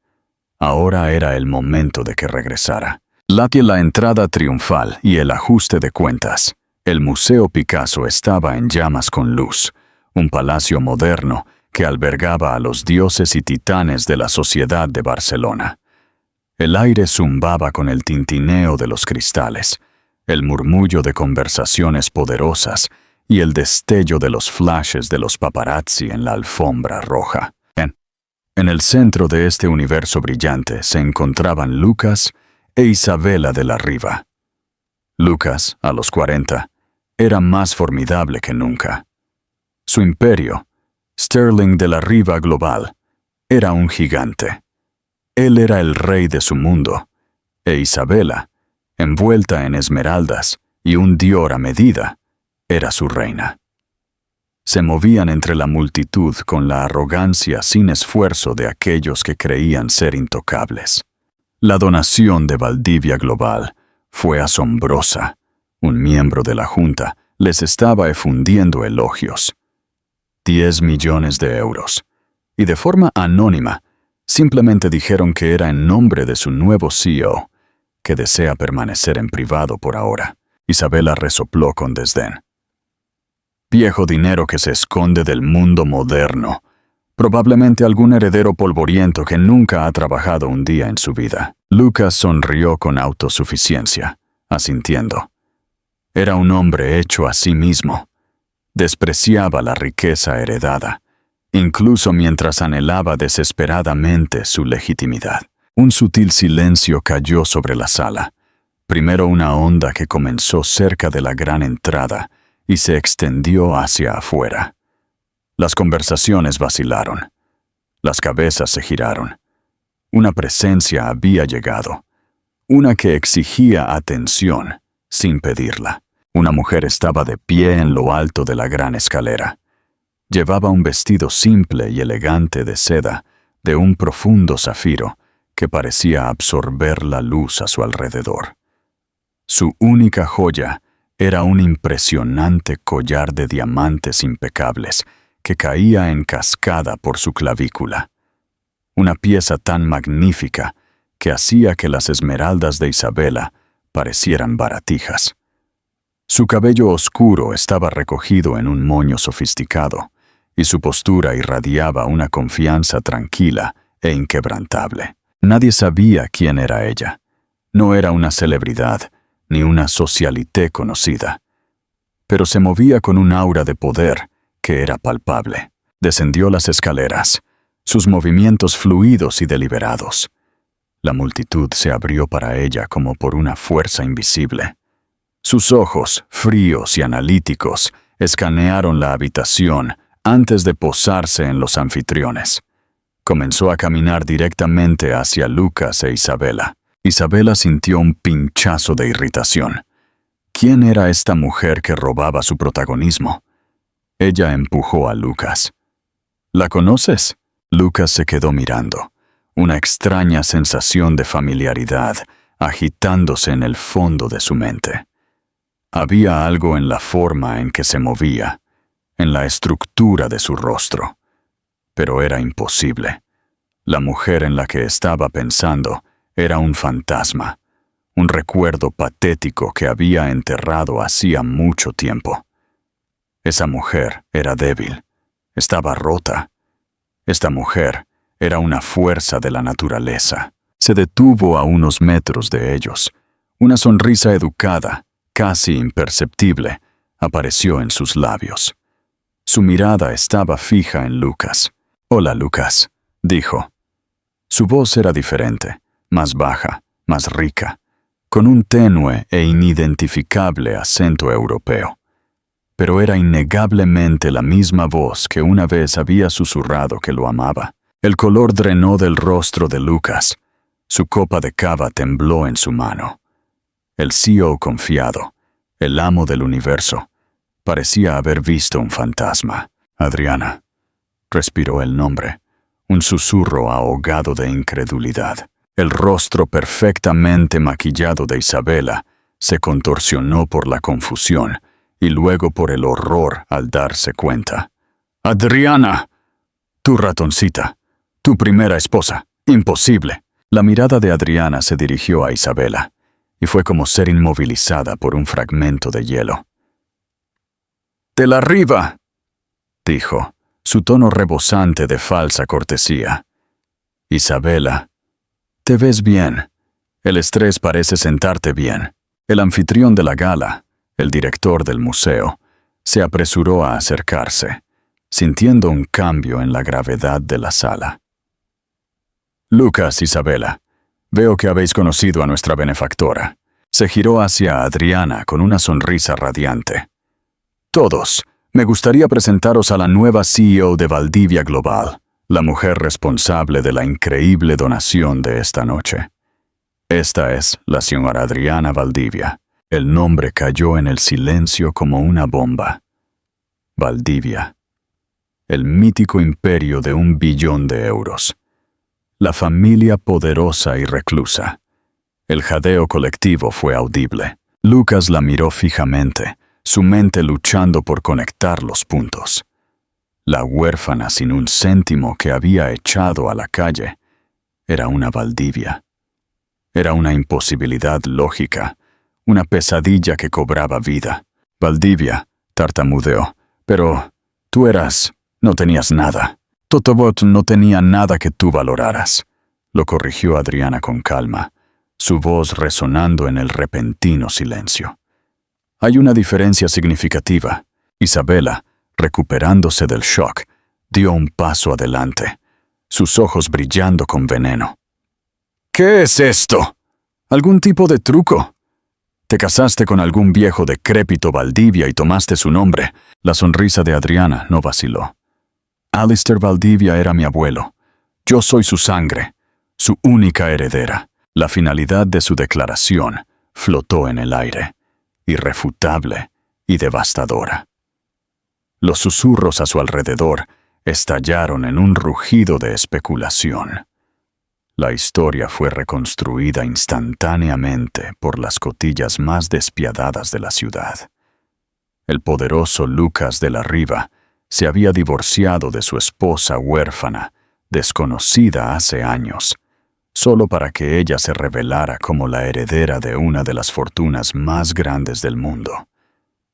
Ahora era el momento de que regresara. La entrada triunfal y el ajuste de cuentas. El Museo Picasso estaba en llamas con luz, un palacio moderno que albergaba a los dioses y titanes de la sociedad de Barcelona. El aire zumbaba con el tintineo de los cristales, el murmullo de conversaciones poderosas y el destello de los flashes de los paparazzi en la alfombra roja. En el centro de este universo brillante se encontraban Lucas e Isabela de la Riva. Lucas, a los 40, era más formidable que nunca. Su imperio, Sterling de la Riva Global, era un gigante. Él era el rey de su mundo, e Isabela, envuelta en esmeraldas y un Dior a medida, era su reina. Se movían entre la multitud con la arrogancia sin esfuerzo de aquellos que creían ser intocables. La donación de Valdivia Global fue asombrosa. Un miembro de la Junta les estaba efundiendo elogios. 10 millones de euros. Y de forma anónima, simplemente dijeron que era en nombre de su nuevo CEO, que desea permanecer en privado por ahora. Isabela resopló con desdén. Viejo dinero que se esconde del mundo moderno. Probablemente algún heredero polvoriento que nunca ha trabajado un día en su vida. Lucas sonrió con autosuficiencia, asintiendo. Era un hombre hecho a sí mismo. Despreciaba la riqueza heredada, incluso mientras anhelaba desesperadamente su legitimidad. Un sutil silencio cayó sobre la sala. Primero una onda que comenzó cerca de la gran entrada y se extendió hacia afuera. Las conversaciones vacilaron. Las cabezas se giraron. Una presencia había llegado. Una que exigía atención, sin pedirla. Una mujer estaba de pie en lo alto de la gran escalera. Llevaba un vestido simple y elegante de seda, de un profundo zafiro, que parecía absorber la luz a su alrededor. Su única joya era un impresionante collar de diamantes impecables que caía en cascada por su clavícula. Una pieza tan magnífica que hacía que las esmeraldas de Isabela parecieran baratijas. Su cabello oscuro estaba recogido en un moño sofisticado, y su postura irradiaba una confianza tranquila e inquebrantable. Nadie sabía quién era ella. No era una celebridad, ni una socialité conocida. Pero se movía con un aura de poder que era palpable. Descendió las escaleras, sus movimientos fluidos y deliberados. La multitud se abrió para ella como por una fuerza invisible. Sus ojos, fríos y analíticos, escanearon la habitación antes de posarse en los anfitriones. Comenzó a caminar directamente hacia Lucas e Isabela. Isabela sintió un pinchazo de irritación. ¿Quién era esta mujer que robaba su protagonismo? Ella empujó a Lucas. ¿La conoces? Lucas se quedó mirando, una extraña sensación de familiaridad agitándose en el fondo de su mente. Había algo en la forma en que se movía, en la estructura de su rostro. Pero era imposible. La mujer en la que estaba pensando era un fantasma, un recuerdo patético que había enterrado hacía mucho tiempo. Esa mujer era débil, estaba rota. Esta mujer era una fuerza de la naturaleza. Se detuvo a unos metros de ellos. Una sonrisa educada, casi imperceptible, apareció en sus labios. Su mirada estaba fija en Lucas. «Hola, Lucas», dijo. Su voz era diferente, más baja, más rica, con un tenue e inidentificable acento europeo. Pero era innegablemente la misma voz que una vez había susurrado que lo amaba. El color drenó del rostro de Lucas. Su copa de cava tembló en su mano. El CEO confiado, el amo del universo, parecía haber visto un fantasma. «Adriana», respiró el nombre, un susurro ahogado de incredulidad. El rostro perfectamente maquillado de Isabela se contorsionó por la confusión y luego por el horror al darse cuenta. «¡Adriana! Tu ratoncita, tu primera esposa, imposible». La mirada de Adriana se dirigió a Isabela, y fue como ser inmovilizada por un fragmento de hielo. «¡De la arriba!», dijo, su tono rebosante de falsa cortesía. «Isabela, te ves bien. El estrés parece sentarte bien». El anfitrión de la gala, el director del museo, se apresuró a acercarse, sintiendo un cambio en la gravedad de la sala. «Lucas, Isabela, veo que habéis conocido a nuestra benefactora». Se giró hacia Adriana con una sonrisa radiante. «Todos, me gustaría presentaros a la nueva CEO de Valdivia Global, la mujer responsable de la increíble donación de esta noche. Esta es la señora Adriana Valdivia». El nombre cayó en el silencio como una bomba. Valdivia. El mítico imperio de 1 billón de euros. La familia poderosa y reclusa. El jadeo colectivo fue audible. Lucas la miró fijamente, su mente luchando por conectar los puntos. La huérfana sin un céntimo que había echado a la calle era una Valdivia. Era una imposibilidad lógica, una pesadilla que cobraba vida. «Valdivia», tartamudeó, «pero tú no tenías nada. Totobot no tenía nada que tú valoraras», lo corrigió Adriana con calma, su voz resonando en el repentino silencio. «Hay una diferencia significativa». Isabela, recuperándose del shock, dio un paso adelante, sus ojos brillando con veneno. «¿Qué es esto? ¿Algún tipo de truco? Te casaste con algún viejo decrépito Valdivia y tomaste su nombre». La sonrisa de Adriana no vaciló. «Alistair Valdivia era mi abuelo. Yo soy su sangre, su única heredera». La finalidad de su declaración flotó en el aire, irrefutable y devastadora. Los susurros a su alrededor estallaron en un rugido de especulación. La historia fue reconstruida instantáneamente por las cotillas más despiadadas de la ciudad. El poderoso Lucas de la Riva se había divorciado de su esposa huérfana, desconocida hace años, solo para que ella se revelara como la heredera de una de las fortunas más grandes del mundo.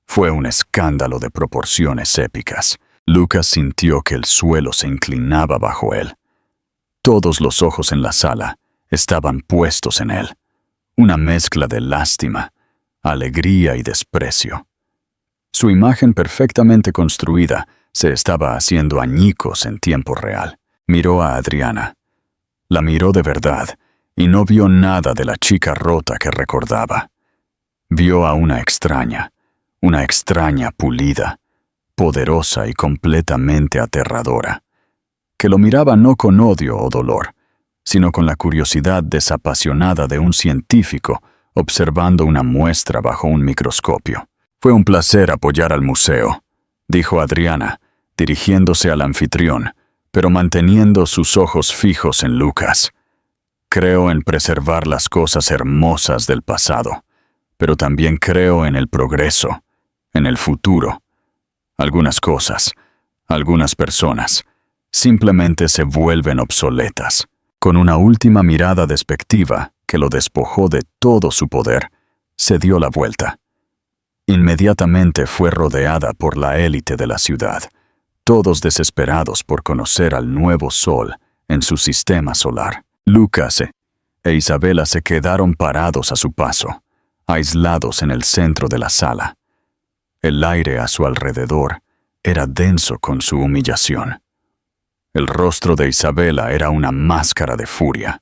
Fue un escándalo de proporciones épicas. Lucas sintió que el suelo se inclinaba bajo él. Todos los ojos en la sala estaban puestos en él. Una mezcla de lástima, alegría y desprecio. Su imagen perfectamente construida se estaba haciendo añicos en tiempo real. Miró a Adriana. La miró de verdad y no vio nada de la chica rota que recordaba. Vio a una extraña pulida, poderosa y completamente aterradora, que lo miraba no con odio o dolor, sino con la curiosidad desapasionada de un científico observando una muestra bajo un microscopio. Fue un placer apoyar al museo, dijo Adriana, dirigiéndose al anfitrión, pero manteniendo sus ojos fijos en Lucas. Creo en preservar las cosas hermosas del pasado, pero también creo en el progreso, en el futuro. Algunas cosas, algunas personas, simplemente se vuelven obsoletas. Con una última mirada despectiva que lo despojó de todo su poder, se dio la vuelta. Inmediatamente fue rodeada por la élite de la ciudad, todos desesperados por conocer al nuevo sol en su sistema solar. Lucas e Isabela se quedaron parados a su paso, aislados en el centro de la sala. El aire a su alrededor era denso con su humillación. El rostro de Isabela era una máscara de furia.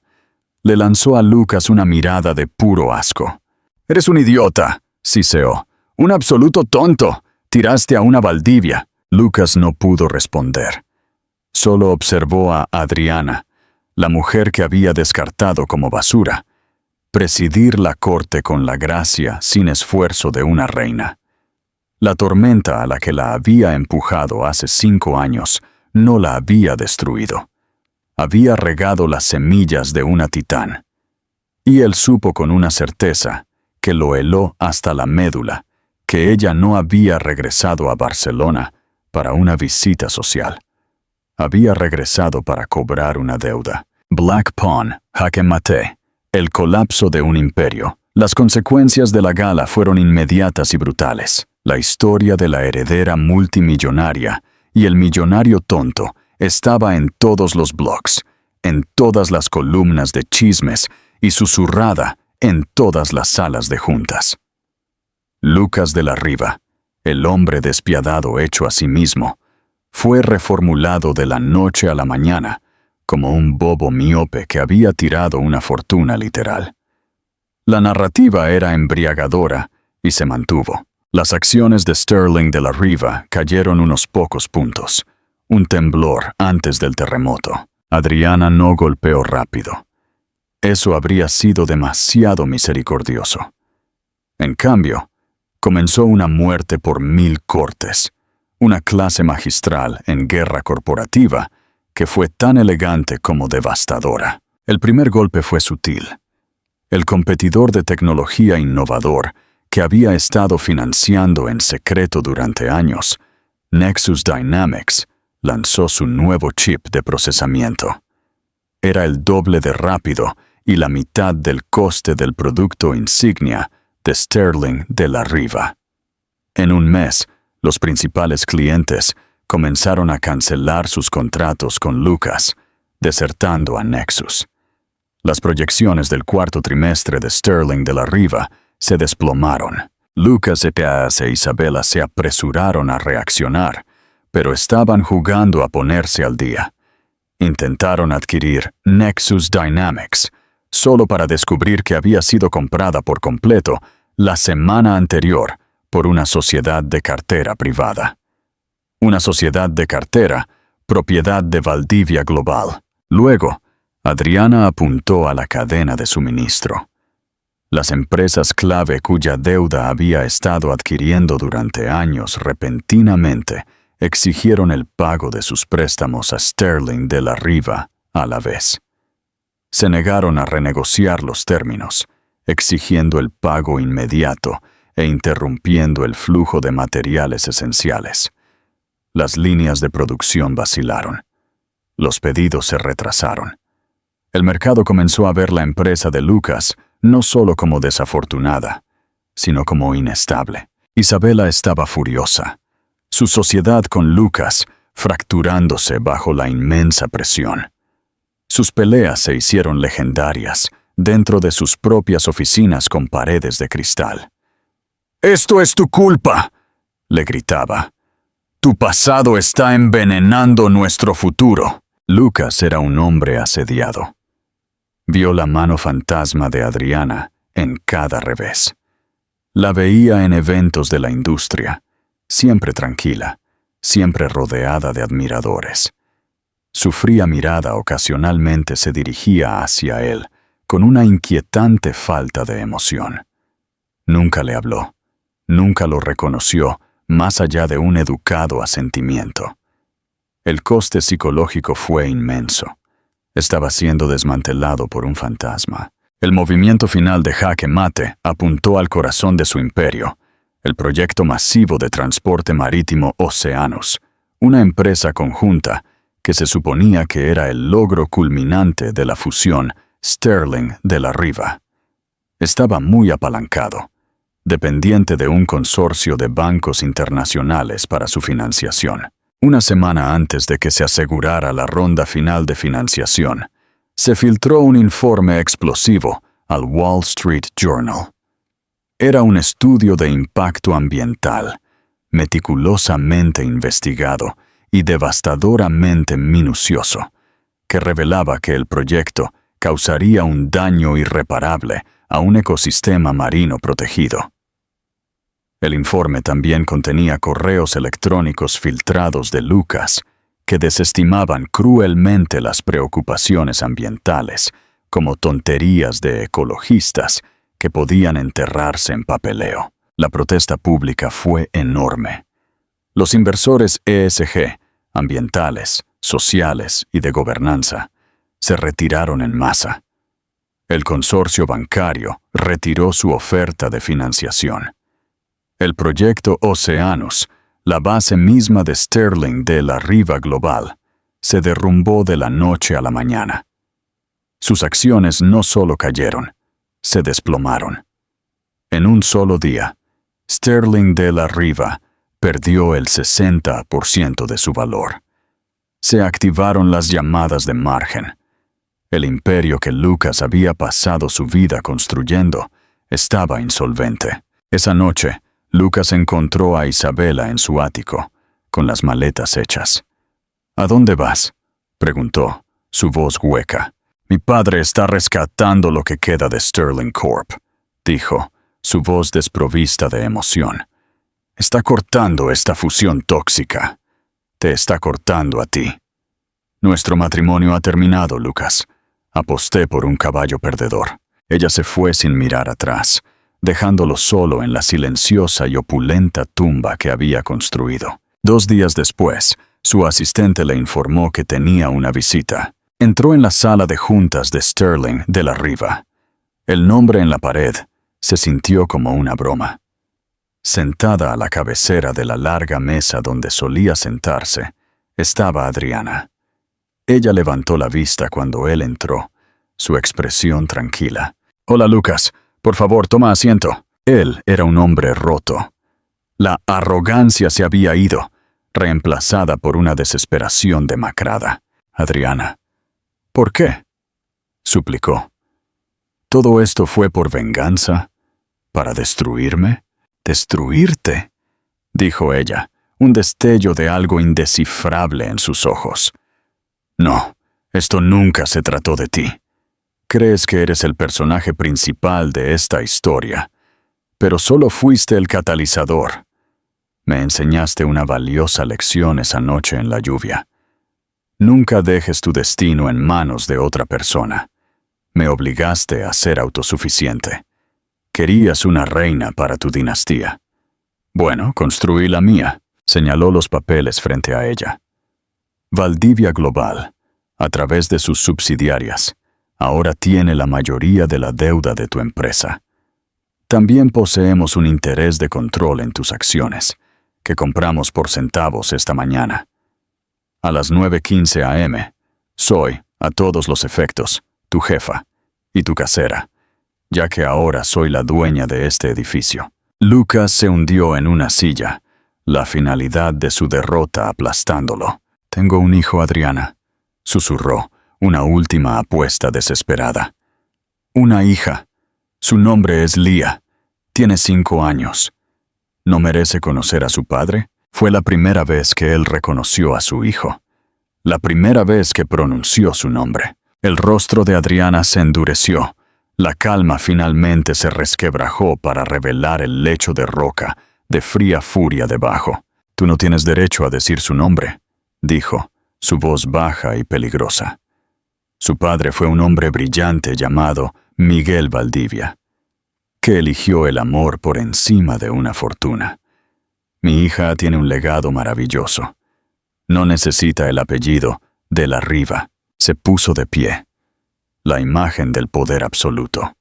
Le lanzó a Lucas una mirada de puro asco. «¡Eres un idiota!», siseó. «¡Un absoluto tonto! Tiraste a una Valdivia». Lucas no pudo responder. Solo observó a Adriana, la mujer que había descartado como basura, presidir la corte con la gracia sin esfuerzo de una reina. La tormenta a la que la había empujado hace 5 años no la había destruido. Había regado las semillas de una titán. Y él supo con una certeza, que lo heló hasta la médula, que ella no había regresado a Barcelona para una visita social. Había regresado para cobrar una deuda. Black Pawn, jaque mate, el colapso de un imperio. Las consecuencias de la gala fueron inmediatas y brutales. La historia de la heredera multimillonaria y el millonario tonto estaba en todos los blogs, en todas las columnas de chismes y susurrada en todas las salas de juntas. Lucas de la Riva, el hombre despiadado hecho a sí mismo, fue reformulado de la noche a la mañana como un bobo miope que había tirado una fortuna literal. La narrativa era embriagadora y se mantuvo. Las acciones de Sterling de la Riva cayeron unos pocos puntos. Un temblor antes del terremoto. Adriana no golpeó rápido. Eso habría sido demasiado misericordioso. En cambio, comenzó una muerte por 1000 cortes, una clase magistral en guerra corporativa que fue tan elegante como devastadora. El primer golpe fue sutil. El competidor de tecnología innovador que había estado financiando en secreto durante años, Nexus Dynamics, lanzó su nuevo chip de procesamiento. Era el doble de rápido y la mitad del coste del producto insignia de Sterling de la Riva. En un mes, los principales clientes comenzaron a cancelar sus contratos con Lucas, desertando a Nexus. Las proyecciones del cuarto trimestre de Sterling de la Riva se desplomaron. Lucas e Isabela se apresuraron a reaccionar, pero estaban jugando a ponerse al día. Intentaron adquirir Nexus Dynamics, solo para descubrir que había sido comprada por completo la semana anterior por una sociedad de cartera privada. Una sociedad de cartera, propiedad de Valdivia Global. Luego, Adriana apuntó a la cadena de suministro. Las empresas clave cuya deuda había estado adquiriendo durante años repentinamente exigieron el pago de sus préstamos a Sterling de la Riva a la vez. Se negaron a renegociar los términos, exigiendo el pago inmediato e interrumpiendo el flujo de materiales esenciales. Las líneas de producción vacilaron. Los pedidos se retrasaron. El mercado comenzó a ver la empresa de Lucas no solo como desafortunada, sino como inestable. Isabela estaba furiosa. Su sociedad con Lucas fracturándose bajo la inmensa presión. Sus peleas se hicieron legendarias dentro de sus propias oficinas con paredes de cristal. «Esto es tu culpa», le gritaba. «Tu pasado está envenenando nuestro futuro». Lucas era un hombre asediado. Vio la mano fantasma de Adriana en cada revés. La veía en eventos de la industria, siempre tranquila, siempre rodeada de admiradores. Su fría mirada ocasionalmente se dirigía hacia él, con una inquietante falta de emoción. Nunca le habló, nunca lo reconoció, más allá de un educado asentimiento. El coste psicológico fue inmenso. Estaba siendo desmantelado por un fantasma. El movimiento final de Jaque Mate apuntó al corazón de su imperio, el proyecto masivo de transporte marítimo Oceanus, una empresa conjunta que se suponía que era el logro culminante de la fusión Sterling de la Riva. Estaba muy apalancado, dependiente de un consorcio de bancos internacionales para su financiación. Una semana antes de que se asegurara la ronda final de financiación, se filtró un informe explosivo al Wall Street Journal. Era un estudio de impacto ambiental, meticulosamente investigado y devastadoramente minucioso, que revelaba que el proyecto causaría un daño irreparable a un ecosistema marino protegido. El informe también contenía correos electrónicos filtrados de Lucas, que desestimaban cruelmente las preocupaciones ambientales como tonterías de ecologistas que podían enterrarse en papeleo. La protesta pública fue enorme. Los inversores ESG, ambientales, sociales y de gobernanza, se retiraron en masa. El consorcio bancario retiró su oferta de financiación. El proyecto Oceanus, la base misma de Sterling de la Riva Global, se derrumbó de la noche a la mañana. Sus acciones no solo cayeron, se desplomaron. En un solo día, Sterling de la Riva perdió el 60% de su valor. Se activaron las llamadas de margen. El imperio que Lucas había pasado su vida construyendo estaba insolvente. Esa noche, Lucas encontró a Isabela en su ático, con las maletas hechas. «¿A dónde vas?», preguntó, su voz hueca. «Mi padre está rescatando lo que queda de Sterling Corp», dijo, su voz desprovista de emoción. «Está cortando esta fusión tóxica. Te está cortando a ti. Nuestro matrimonio ha terminado, Lucas. Aposté por un caballo perdedor». Ella se fue sin mirar atrás, dejándolo solo en la silenciosa y opulenta tumba que había construido. 2 días después, su asistente le informó que tenía una visita. Entró en la sala de juntas de Sterling de la Riva. El nombre en la pared se sintió como una broma. Sentada a la cabecera de la larga mesa donde solía sentarse, estaba Adriana. Ella levantó la vista cuando él entró, su expresión tranquila. «Hola, Lucas. Por favor, toma asiento». Él era un hombre roto. La arrogancia se había ido, reemplazada por una desesperación demacrada. «Adriana». «¿Por qué?», suplicó. «¿Todo esto fue por venganza? ¿Para destruirme?». «¿Destruirte?», dijo ella, un destello de algo indescifrable en sus ojos. «No, esto nunca se trató de ti. Crees que eres el personaje principal de esta historia, pero solo fuiste el catalizador. Me enseñaste una valiosa lección esa noche en la lluvia. Nunca dejes tu destino en manos de otra persona. Me obligaste a ser autosuficiente. Querías una reina para tu dinastía. Bueno, construí la mía», señaló los papeles frente a ella. «Valdivia Global, a través de sus subsidiarias, ahora tiene la mayoría de la deuda de tu empresa. También poseemos un interés de control en tus acciones, que compramos por centavos esta mañana. A las 9:15 a.m., soy, a todos los efectos, tu jefa y tu casera, ya que ahora soy la dueña de este edificio». Lucas se hundió en una silla, la finalidad de su derrota aplastándolo. «Tengo un hijo, Adriana», susurró, una última apuesta desesperada. «Una hija. Su nombre es Lía. Tiene 5 años. ¿No merece conocer a su padre? Fue la primera vez que él reconoció a su hijo. La primera vez que pronunció su nombre. El rostro de Adriana se endureció. La calma finalmente se resquebrajó para revelar el lecho de roca, de fría furia debajo. «Tú no tienes derecho a decir su nombre», dijo, su voz baja y peligrosa. Su padre fue un hombre brillante llamado Miguel Valdivia, que eligió el amor por encima de una fortuna. Mi hija tiene un legado maravilloso. No necesita el apellido de la Riva. Se puso de pie. La imagen del poder absoluto.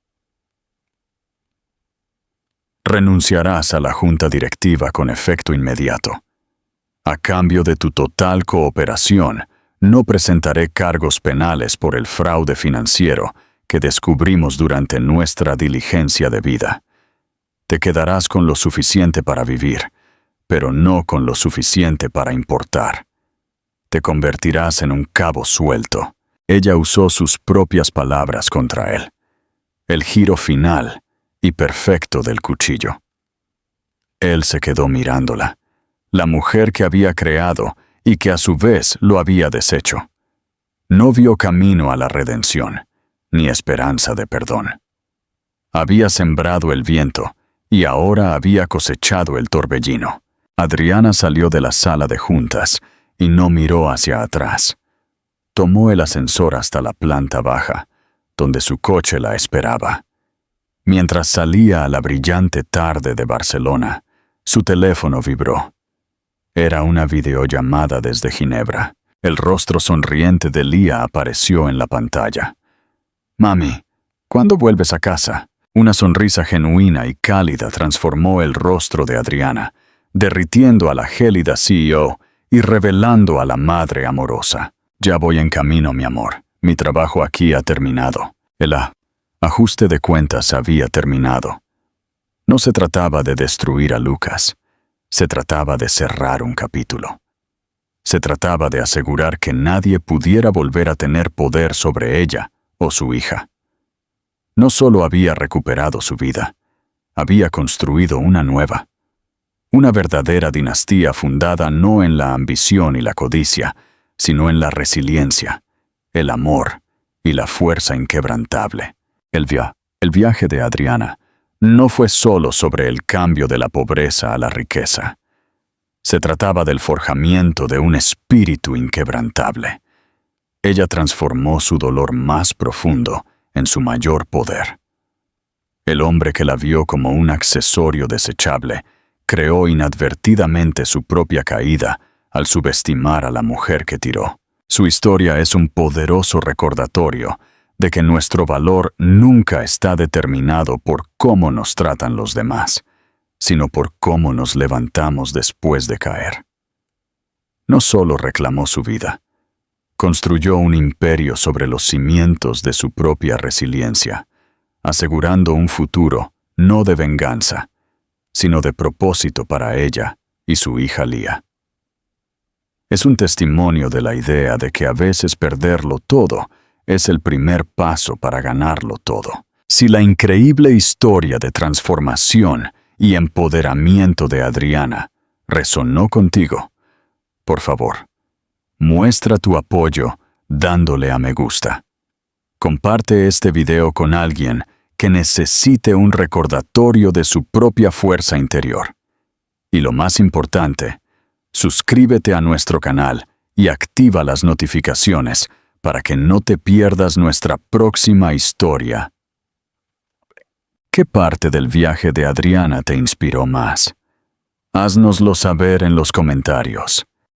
Renunciarás a la junta directiva con efecto inmediato. A cambio de tu total cooperación, no presentaré cargos penales por el fraude financiero que descubrimos durante nuestra diligencia debida. Te quedarás con lo suficiente para vivir, pero no con lo suficiente para importar. Te convertirás en un cabo suelto. Ella usó sus propias palabras contra él. El giro final y perfecto del cuchillo. Él se quedó mirándola, la mujer que había creado y que a su vez lo había deshecho. No vio camino a la redención, ni esperanza de perdón. Había sembrado el viento y ahora había cosechado el torbellino. Adriana salió de la sala de juntas y no miró hacia atrás. Tomó el ascensor hasta la planta baja, donde su coche la esperaba. Mientras salía a la brillante tarde de Barcelona, su teléfono vibró. Era una videollamada desde Ginebra. El rostro sonriente de Lía apareció en la pantalla. «Mami, ¿cuándo vuelves a casa?» Una sonrisa genuina y cálida transformó el rostro de Adriana, derritiendo a la gélida CEO y revelando a la madre amorosa. «Ya voy en camino, mi amor. Mi trabajo aquí ha terminado». El ajuste de cuentas había terminado. No se trataba de destruir a Lucas. Se trataba de cerrar un capítulo. Se trataba de asegurar que nadie pudiera volver a tener poder sobre ella o su hija. No solo había recuperado su vida, había construido una nueva. Una verdadera dinastía fundada no en la ambición y la codicia, sino en la resiliencia, el amor y la fuerza inquebrantable. El viaje de Adriana no fue solo sobre el cambio de la pobreza a la riqueza. Se trataba del forjamiento de un espíritu inquebrantable. Ella transformó su dolor más profundo en su mayor poder. El hombre que la vio como un accesorio desechable creó inadvertidamente su propia caída al subestimar a la mujer que tiró. Su historia es un poderoso recordatorio de que nuestro valor nunca está determinado por cómo nos tratan los demás, sino por cómo nos levantamos después de caer. No solo reclamó su vida, construyó un imperio sobre los cimientos de su propia resiliencia, asegurando un futuro no de venganza, sino de propósito para ella y su hija Lía. Es un testimonio de la idea de que a veces perderlo todo es el primer paso para ganarlo todo. Si la increíble historia de transformación y empoderamiento de Adriana resonó contigo, por favor, muestra tu apoyo dándole a me gusta. Comparte este video con alguien que necesite un recordatorio de su propia fuerza interior. Y lo más importante, suscríbete a nuestro canal y activa las notificaciones para que no te pierdas nuestra próxima historia. ¿Qué parte del viaje de Adriana te inspiró más? Haznoslo saber en los comentarios.